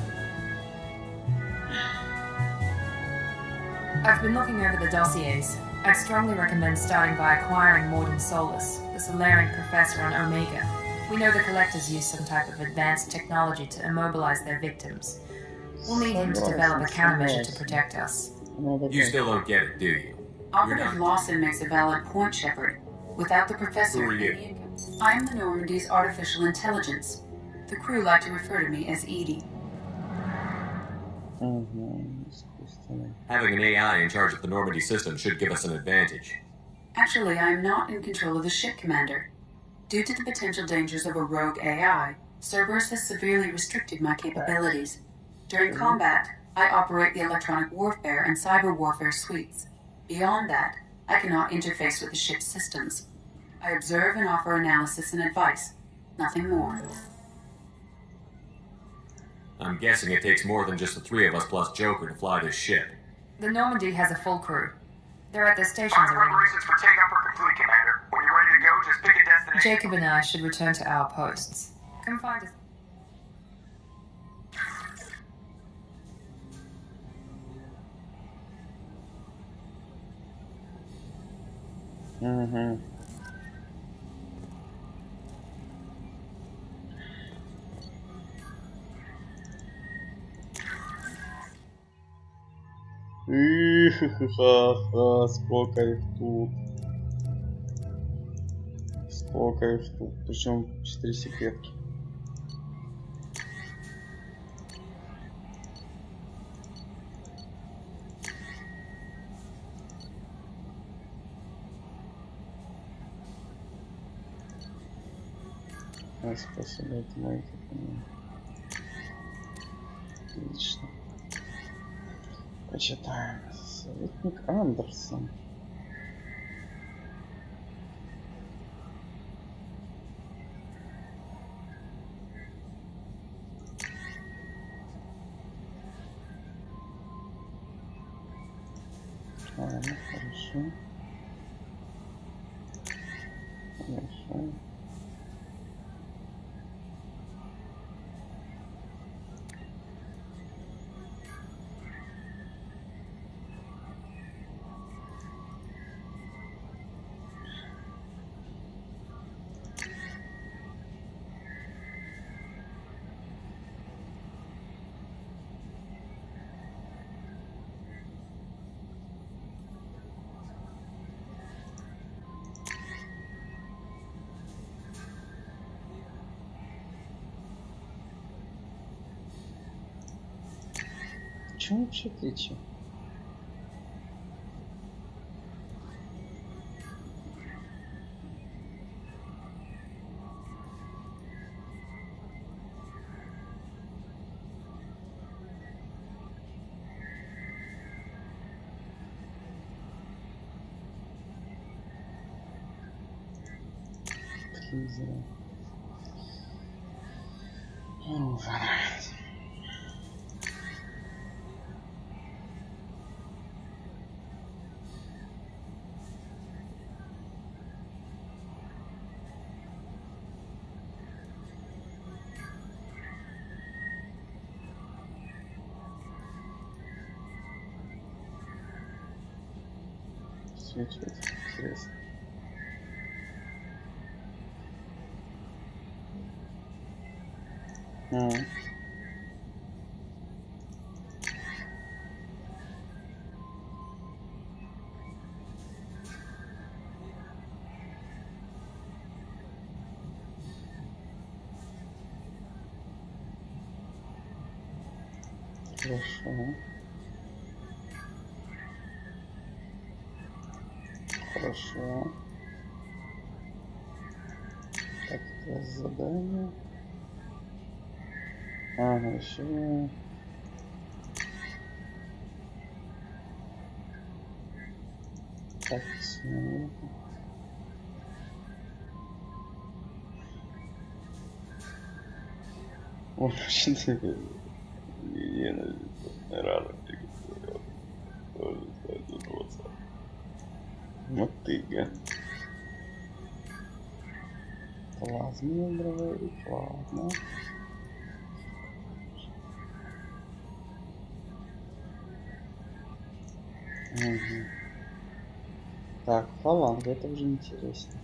I've been looking over the dossiers. I'd strongly recommend starting by acquiring Mordin Solus, the Solarian professor on Omega. We know the collectors use some type of advanced technology to immobilize their victims. We'll need him to develop a countermeasure to protect us. You still don't get it, do you? Operative Lawson makes a valid point, Shepard. Without the professor... Who are you? I am the Normandy's artificial intelligence. The crew like to refer to me as Edie. Having an AI in charge of the Normandy system should give us an advantage. Actually, I am not in control of the ship, Commander. Due to the potential dangers of a rogue AI, Cerberus has severely restricted my capabilities. During combat, I operate the electronic warfare and cyber warfare suites. Beyond that, I cannot interface with the ship's systems. I observe and offer analysis and advice. Nothing more. I'm guessing it takes more than just the three of us plus Joker to fly this ship. The Normandy has a full crew. They're at their stations Our already. preparations for takeoff are complete, Commander. When you're ready to go, just pick a destination. Jacob and I should return to our posts. Come find us. Ха-ха-ха, сколько их тут. Сколько их тут. Причем 4 секретки. Спасибо, это мои. Отлично. Почитаем. Советник Андерсон. Ладно, хорошо. Хорошо. Почему вообще отличие? Телевизора. Уже нравится. Свечивается. Интересно. Хорошо. Хорошо. Так, это задание. Ага, еще. Так, смотри. Ой, вообще-то ненавижу рано. Тоже задумываться. Мотыга. Плазменный дрововик, ладно. Угу. Так, фаланга, это уже интересно.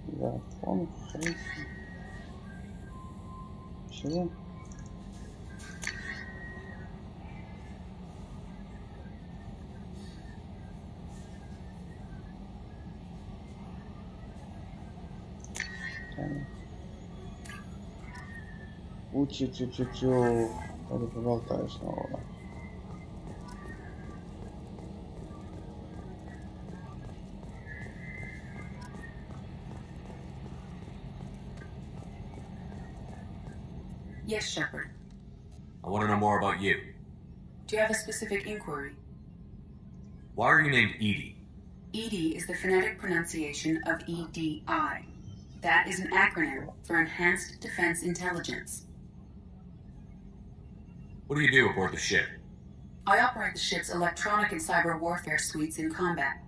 Да, он хорошо. Чего? Учу-чу-чу-чу. Или поболтаешь снова. Yes, Shepard. I want to know more about you. Do you have a specific inquiry? Why are you named Edie? EDI is the phonetic pronunciation of EDI. That is an acronym for Enhanced Defense Intelligence. What do you do aboard the ship? I operate the ship's electronic and cyber warfare suites in combat.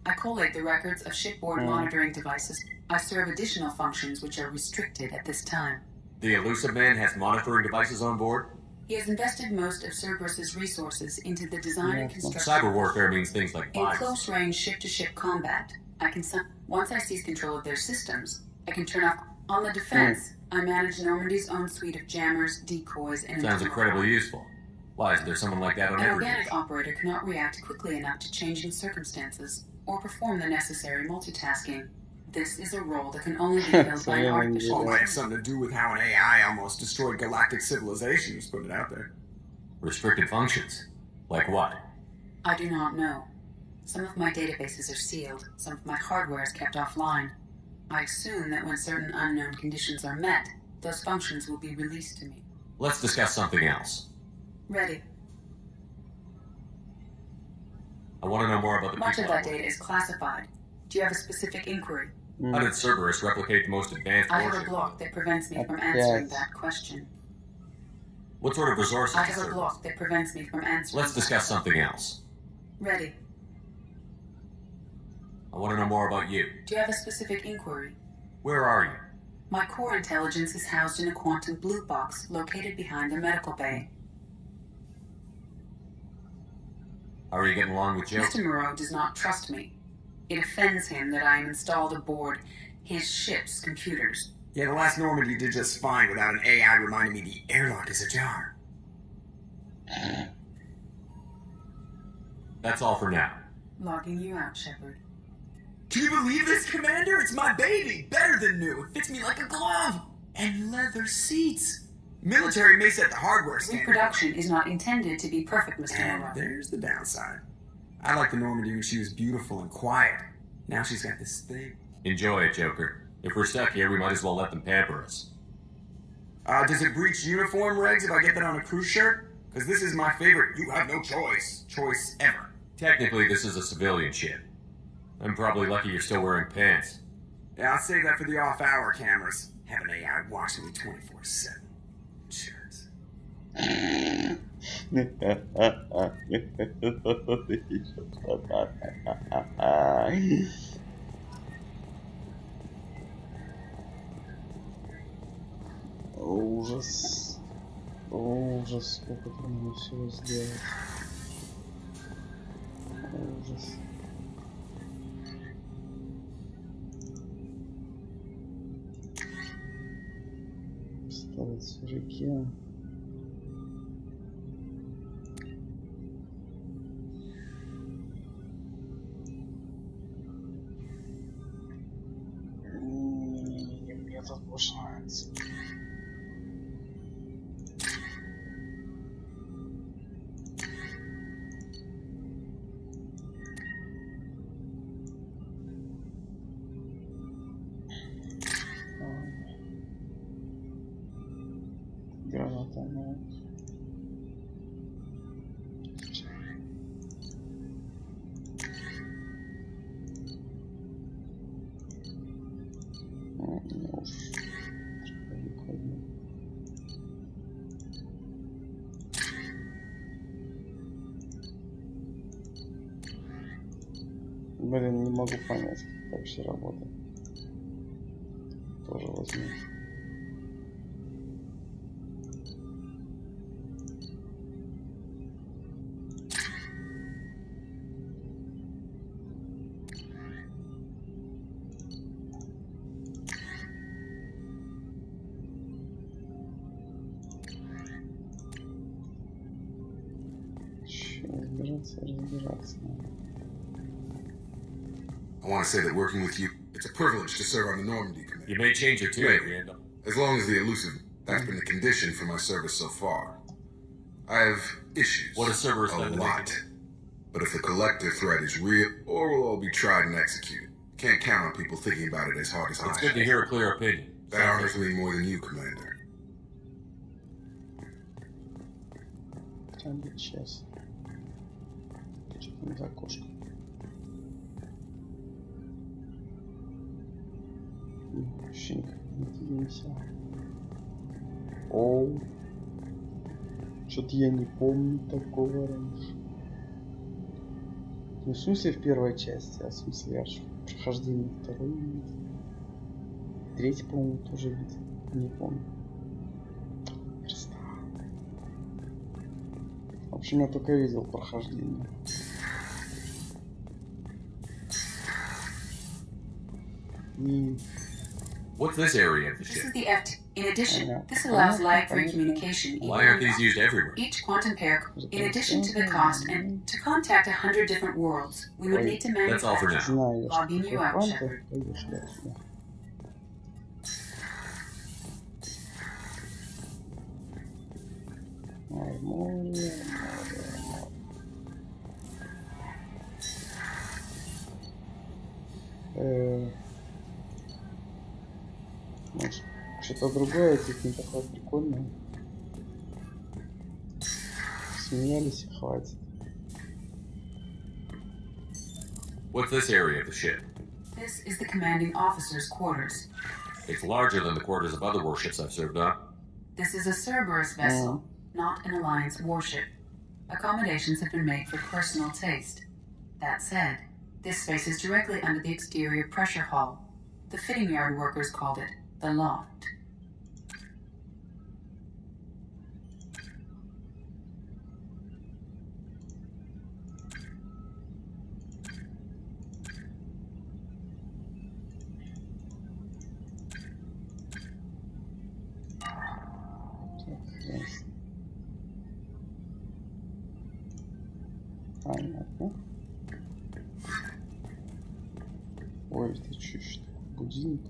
I collate the records of shipboard monitoring devices. I serve additional functions which are restricted at this time. The Elusive Man has monitoring devices on board? He has invested most of Cerberus's resources into the design and construction. Cyber warfare means things like In bots. close-range ship-to-ship combat, I can once I seize control of their systems, I can turn off. On the defense, I manage Normandy's own suite of jammers, decoys, and... Sounds incredibly useful. Why, is there someone like that on An every organic operator cannot react quickly enough to changing circumstances or perform the necessary multitasking. This is a role that can only be filled by an artificial Well, it might have intelligence. something to do with how an AI almost destroyed galactic civilization, just put it out there. restricted functions? Like what? I do not know. Some of my databases are sealed, some of my hardware is kept offline. I assume that when certain unknown conditions are met, those functions will be released to me. Let's discuss something else. Ready. I want to know more about the Much of people. that data is classified. Do you have a specific inquiry? How did Cerberus replicate the most advanced I have a warship? block that prevents me from answering that question. What sort of resources I does have a Cerberus? block that prevents me from answering. Let's discuss something else. Ready. I want to know more about you. Do you have a specific inquiry? Where are you? My core intelligence is housed in a quantum blue box located behind the medical bay. How are you getting along with Joe? Mr. Moreau does not trust me. It offends him that I am installed aboard his ship's computers. Yeah, the last Normandy did just fine without an AI reminding me the airlock is ajar. That's all for now. Logging you out, Shepard. Can you believe this, Commander? It's my baby! Better than new! It fits me like a glove! And leather seats! Military may set the hardware standard. Reproduction is not intended to be perfect, Mr. And Moreau. there's the downside. I liked the Normandy when she was beautiful and quiet. Now she's got this thing. Enjoy it, Joker. If we're stuck here, we might as well let them pamper us. Does it breach uniform regs if I get that on a cruise shirt? Because this is my favorite you have no choice ever. Technically, this is a civilian ship. I'm probably lucky you're still wearing pants. Yeah, I'll save that for the off-hour cameras. Have an AI watching me 24/7. Shirts. Ужас. Ужас, сколько там надо всего сделать. Ужас. Ставить в реке. Мне тут больше нравится. Граната, ну. Ну уж. Блин, не могу понять, как это вообще работает. Тоже возьму. Разбираться. I want to say that working with you, it's a privilege to serve on the Normandy Committee. You may change your tune if we end up. As long as the elusive, that's been the condition for my service so far. I have issues. What has Cerberus done A to make lot. it? But if the collective threat is real, or will all be tried and executed. Can't count on people thinking about it as hard as It's I good to have. hear a clear opinion. That honors me more than you, Commander. Там будет сейчас. Что там за окошко? Ощущение, как надеемся. Оу. Что-то я не помню такого раньше. Не в смысле в первой части, а в смысле аж в прохождении второй видел. Третий, по-моему, тоже видел. Не помню. Красота. В общем, я только видел прохождение. И What's this area of the This ship? is the In addition, this allows light-free communication. Why aren't these used everywhere? Each quantum pair, in addition to the cost, and to contact 100 different worlds, we would need to That's all for manufacture. now. Знаешь, Logging что you out, квантов, Shepard. пойдешь дальше. Ай, море. Может, что-то другое, типа не такое прикольное. Смеялись и хватит. What's this area of the ship? This is the commanding officer's quarters. It's larger than the quarters of other warships I've served on. This is a Cerberus vessel, not an Alliance warship. Accommodations have been made for personal taste. That said, this space is directly under the exterior pressure hull. The fitting yard workers called it the loft. Понятно. Ой, это что ж такое? Будильник?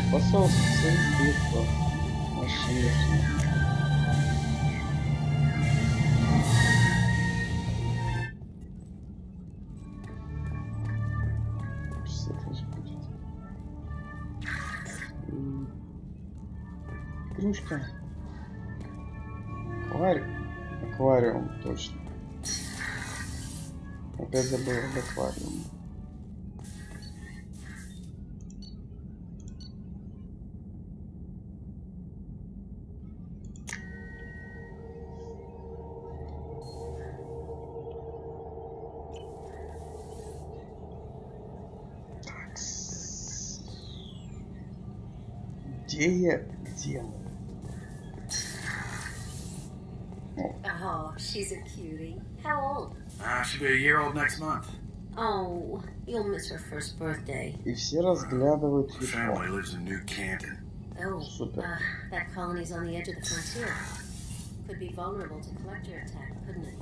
Способствует детства. Конечно. Что это же будет? Игрушка. Аквариум, точно. Опять забыл об аквариуме. Где мы? Oh, she's a cutie. How old? She'll be a year old next month. Oh, you'll miss her first birthday. И все разглядывают My family lives in New Canton. Oh, Супер. that colony's on the edge of the frontier. Could be vulnerable to collector attack, couldn't it?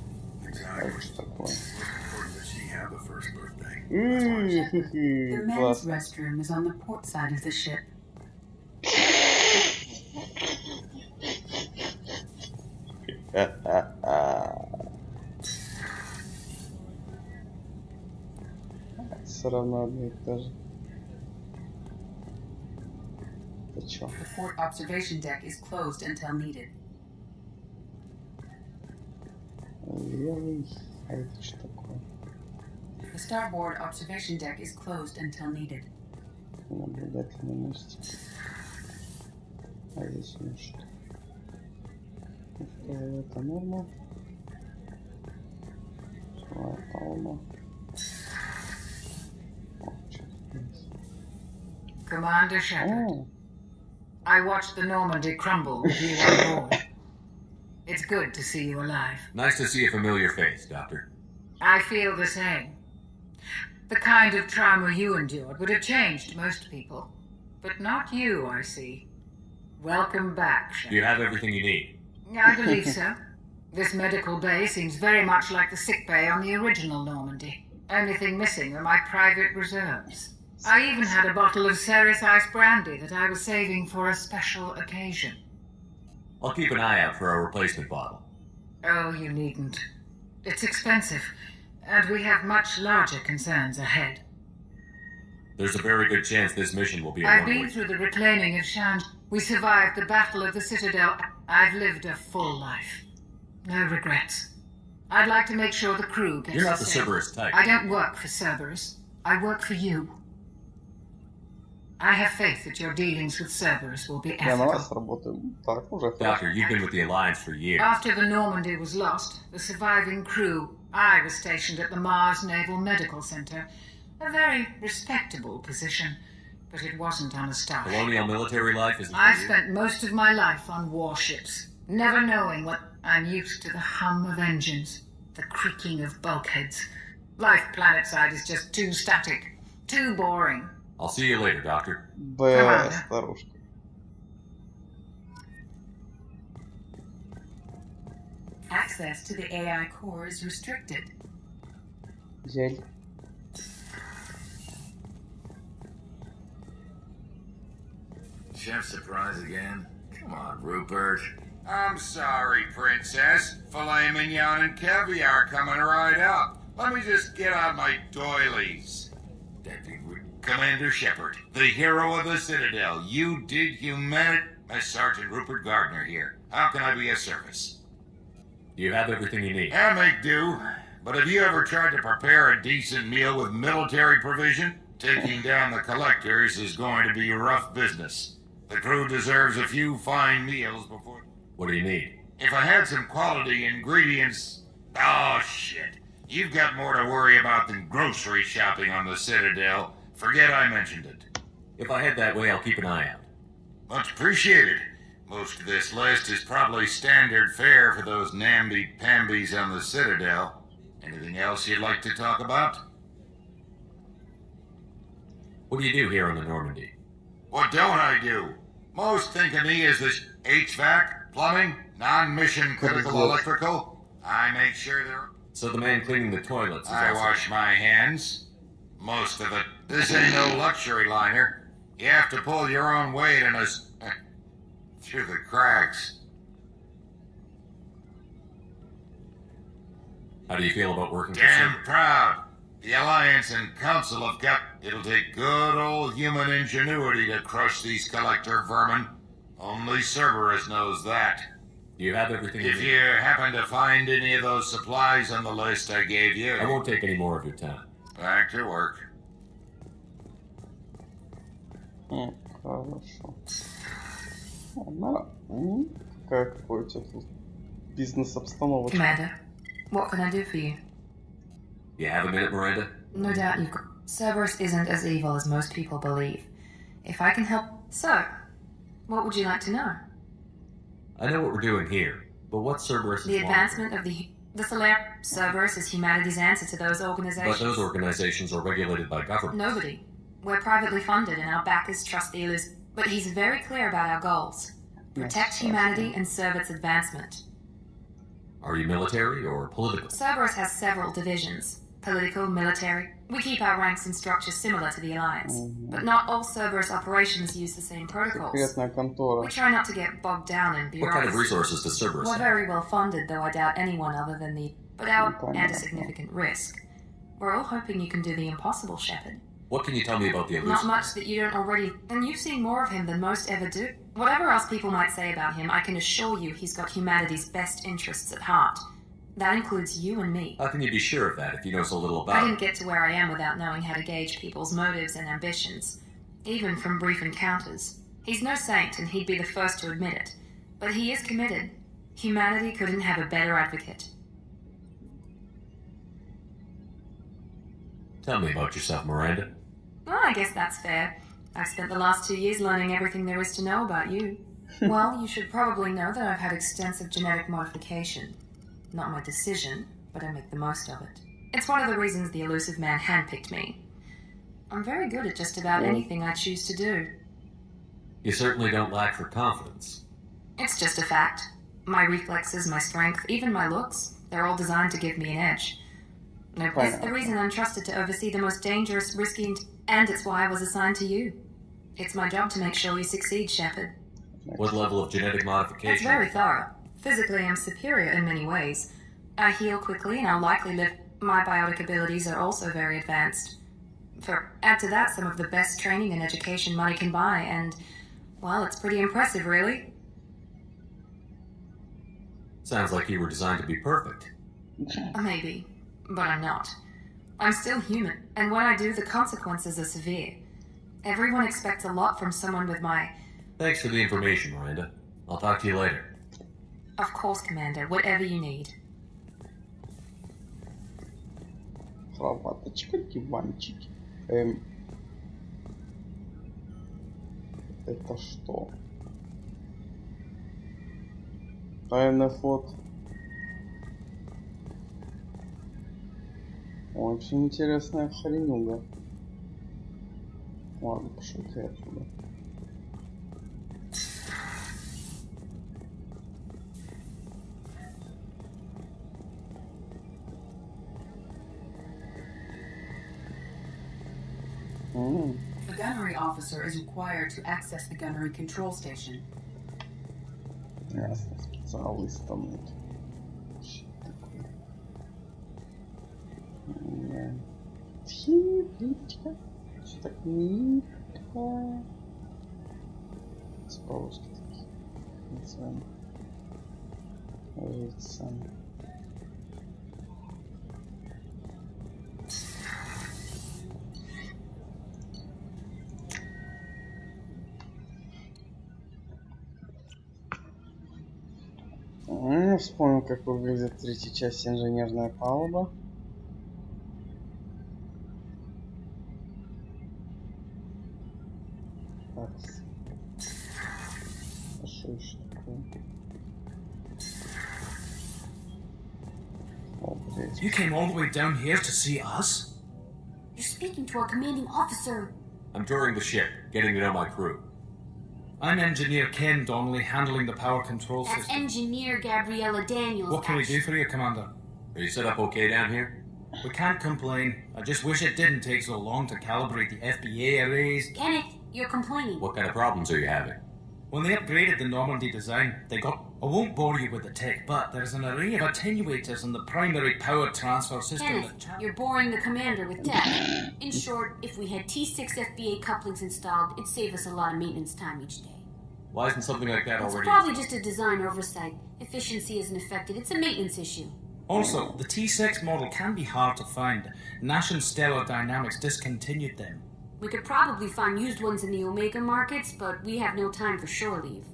Exactly. Это что такое? Most important that she have a first birthday. The men's Класс. restroom is on the port side of the ship. Все равно одно и то же. Ты чё? The port observation deck is closed until needed. Левый. А это что такое? The starboard observation deck is closed until needed. Наблюдательный мостик. А здесь у нас что? Это норма. Палма. Commander Shepard, I watched the Normandy crumble with you on board. It's good to see you alive. Nice to see a familiar face, Doctor. I feel the same. The kind of trauma you endured would have changed most people. But not you, I see. Welcome back, Shepard. Do you have everything you need? I believe so. This medical bay seems very much like the sick bay on the original Normandy. Only thing missing are my private reserves. I even had a bottle of Ceres Ice brandy that I was saving for a special occasion. I'll keep an eye out for a replacement bottle. Oh, you needn't. It's expensive, and we have much larger concerns ahead. There's a very good chance this mission will be a I've been one-way. through the reclaiming of Shan. We survived the Battle of the Citadel. I've lived a full life. No regrets. I'd like to make sure the crew gets You're not the same. Cerberus type. I don't work for Cerberus. I work for you. I have faith that your dealings with Cerberus will be Я на вас ethical. работаю. Так, уже Doctor, you've been with the Alliance for years. After the Normandy was lost, the surviving crew, I was stationed at the Mars Naval Medical Center. A very respectable position, but it wasn't on a starship. Colonial military life isn't I've for you. spent most of my life on warships, never knowing what I'm used to the hum of engines, the creaking of bulkheads. Life planetside is just too static, too boring. I'll see you later, Doctor. Б, старушка. Access to the AI core is restricted. Жаль. Chef surprise again? Come on, Rupert. I'm sorry, Princess. Filet mignon and caviar coming right up. Let me just get out my doilies. Commander Shepard, the hero of the Citadel. You did humanity. Sergeant Rupert Gardner here. How can I be of service? You have everything you need. I'll make do. But have you ever tried to prepare a decent meal with military provision? Taking down the collectors is going to be rough business. The crew deserves a few fine meals before... What do you need? If I had some quality ingredients... Oh, shit. You've got more to worry about than grocery shopping on the Citadel. Forget I mentioned it. If I head that way, I'll keep an eye out. Much appreciated. Most of this list is probably standard fare for those namby-pambies on the Citadel. Anything else you'd like to talk about? What do you do here on the Normandy? What don't I do? Most think of me as the HVAC, plumbing, non-mission critical electrical. I make sure they're... So the man cleaning the toilets is I also... wash my hands. Most of it. This ain't no luxury liner. You have to pull your own weight in a... through the cracks. How do you feel about working for Damn Cerberus? proud. The Alliance and Council have got... It'll take good old human ingenuity to crush these collector vermin. Only Cerberus knows that. Do you have everything you If need? you happen to find any of those supplies on the list I gave you... I won't take any more of your time. Back to work. Хорошо. Она... Какой-то тут бизнес-обстановочка. Commander, what can I do for you? You have a minute, Miranda? No doubt you could. Cerberus isn't as evil as most people believe. If I can help... So, what would you like to know? I know what we're doing here, but what's Cerberus' The advancement of the Solar... Cerberus is humanity's answer to those organizations. But those organizations are regulated by government. Nobody. We're privately funded and our backers trust the Illus. But he's very clear about our goals. Protect humanity and serve its advancement. Are you military or political? Cerberus has several divisions. Political, military. We keep our ranks and structures similar to the Alliance. But not all Cerberus operations use the same protocols. Секретная контора. We try not to get bogged down in What bureaucracy. kind of resources does Cerberus We're have? very well funded, though I doubt anyone other than the... But out at a significant risk. We're all hoping you can do the impossible, Shepard. What can you tell me about the Not elusive? much that you don't already... And you've seen more of him than most ever do. Whatever else people might say about him, I can assure you he's got humanity's best interests at heart. That includes you and me. How can you be sure of that if you know so little I about didn't it? get to where I am without knowing how to gauge people's motives and ambitions, even from brief encounters. He's no saint, and he'd be the first to admit it. But he is committed. Humanity couldn't have a better advocate. Tell me about yourself, Miranda. Well, I guess that's fair. I've spent the last 2 years learning everything there is to know about you. Well, you should probably know that I've had extensive genetic modification. Not my decision, but I make the most of it. It's one of the reasons the elusive man handpicked me. I'm very good at just about anything I choose to do. You certainly don't lack for confidence. It's just a fact. My reflexes, my strength, even my looks, they're all designed to give me an edge. No, it's the reason I'm trusted to oversee the most dangerous, risky, and it's why I was assigned to you. It's my job to make sure you succeed, Shepard. What level of genetic modification? It's very thorough. Physically, I'm superior in many ways. I heal quickly, and I'll likely live. My biotic abilities are also very advanced. Add to that some of the best training and education money can buy, and, well, it's pretty impressive, really. Sounds like you were designed to be perfect. Maybe, but I'm not. I'm still human, and when I do, the consequences are severe. Everyone expects a lot from someone with my... Thanks for the information, Miranda. I'll talk to you later. Of course, Commander, whatever you need. Кроваточка, диванчики. Это что? Тайный ход. Очень интересная хренуга. Ладно, пошел ты оттуда. The gunnery officer is required to access the gunnery control station. Ясно, специалистом. Что такое? Хитричка. Что так нитка? Сположки такие. Вот сами. Жить сами. Вспомнил, как выглядит третья часть инженерная палуба. Так. А что еще такое? О, блядь. You came all the way down here to see us? You're speaking to our commanding officer. I'm touring the ship, getting to know my crew. I'm Engineer Ken Donnelly, handling the power control That's system. Engineer Gabriella Daniels. What can we do for you, Commander? Are you set up okay down here? We can't complain. I just wish it didn't take so long to calibrate the FBA arrays. Kenneth, you're complaining. What kind of problems are you having? When they upgraded the Normandy design, they got... I won't bore you with the tech, but there's an array of attenuators in the primary power transfer system Kenneth, you're boring the commander with tech. In short, if we had T6 FBA couplings installed, it'd save us a lot of maintenance time each day. Why isn't something like that It's already... probably just a design oversight. Efficiency isn't affected. It's a maintenance issue. Also, the T6 model can be hard to find. Nash and Stellar Dynamics discontinued them. We could probably find used ones in the Omega markets, but we have no time for shore leave.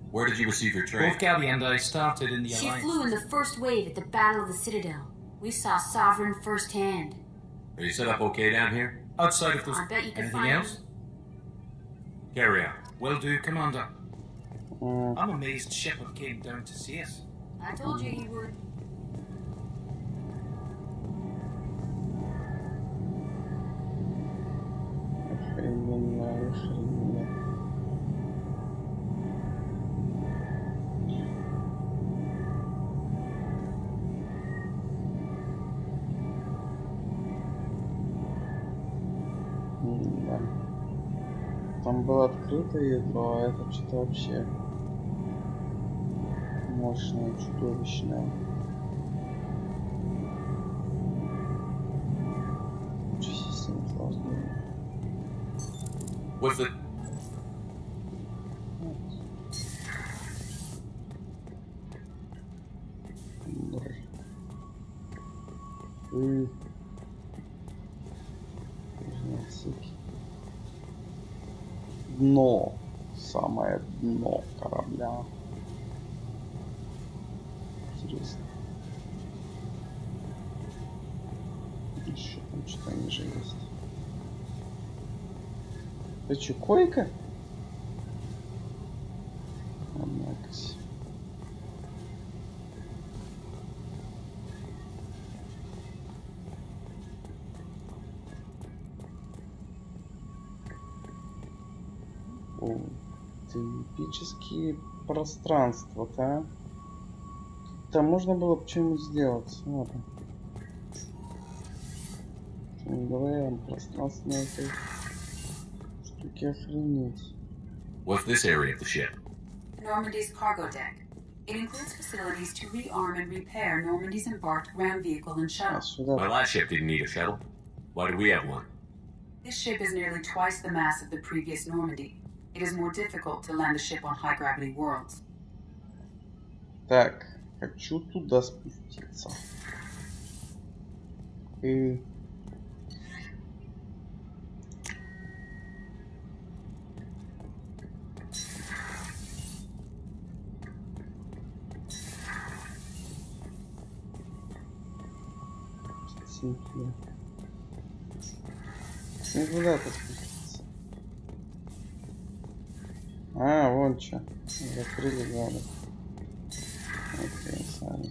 Where did you receive your training? Both Gabby and I started in the She Alliance. flew in the first wave at the Battle of the Citadel. We saw Sovereign firsthand. Are you set up okay down here? Outside of those... I bet you can Anything find else? Carry on. Will do, Commander. I'm amazed Shepard came down to see us. I told you he would. Охрененно, охрененно. Да. Там было открытое ядро, а это что-то вообще мощное, чудовищное. Очень система сложная. What's it? Дно. Самое дно корабля. Интересно. Еще там что-то ниже есть. Это что, койка? Алекса. О, типические пространства-то. Там можно было бы что-нибудь сделать. Ладно. Говорим, пространственные этой штуки охренеть. What's this area of the ship? Normandy's cargo deck. It includes facilities to rearm and repair Normandy's embarked ground vehicle and shuttle. My last ship didn't need a shuttle. Why do we have one? This ship is nearly twice the mass of the previous Normandy. It is more difficult to land a ship on high-gravity worlds. Так, хочу туда спуститься. И... Ну куда-то спуститься. А, вон что. Закрыли главное. Окей, сами.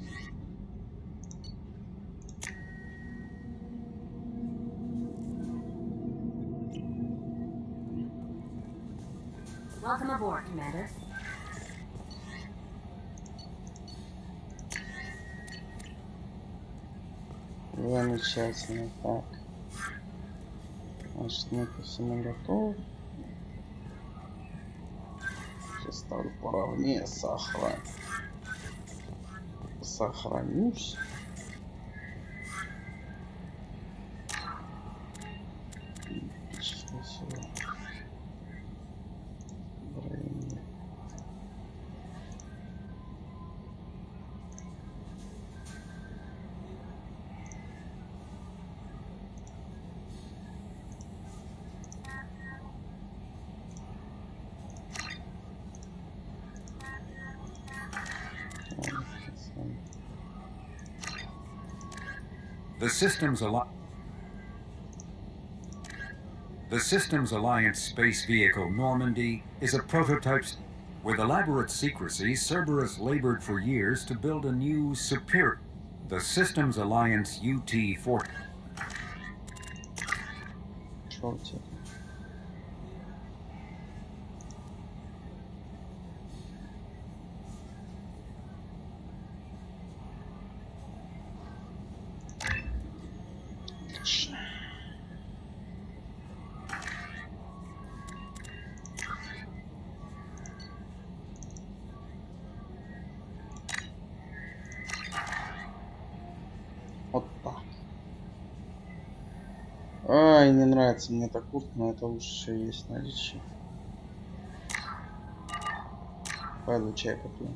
Welcome aboard, Commander. Замечательно. Так. Значит, мы ко всему готовы. Сейчас ставлю поровнее. Сохранюсь. The Systems Alliance space vehicle Normandy is a prototype. With elaborate secrecy, Cerberus labored for years to build a new superior. The Systems Alliance UT-4. Ай, не нравится мне эта куртка, но это лучше есть наличие. Пойду чай попью.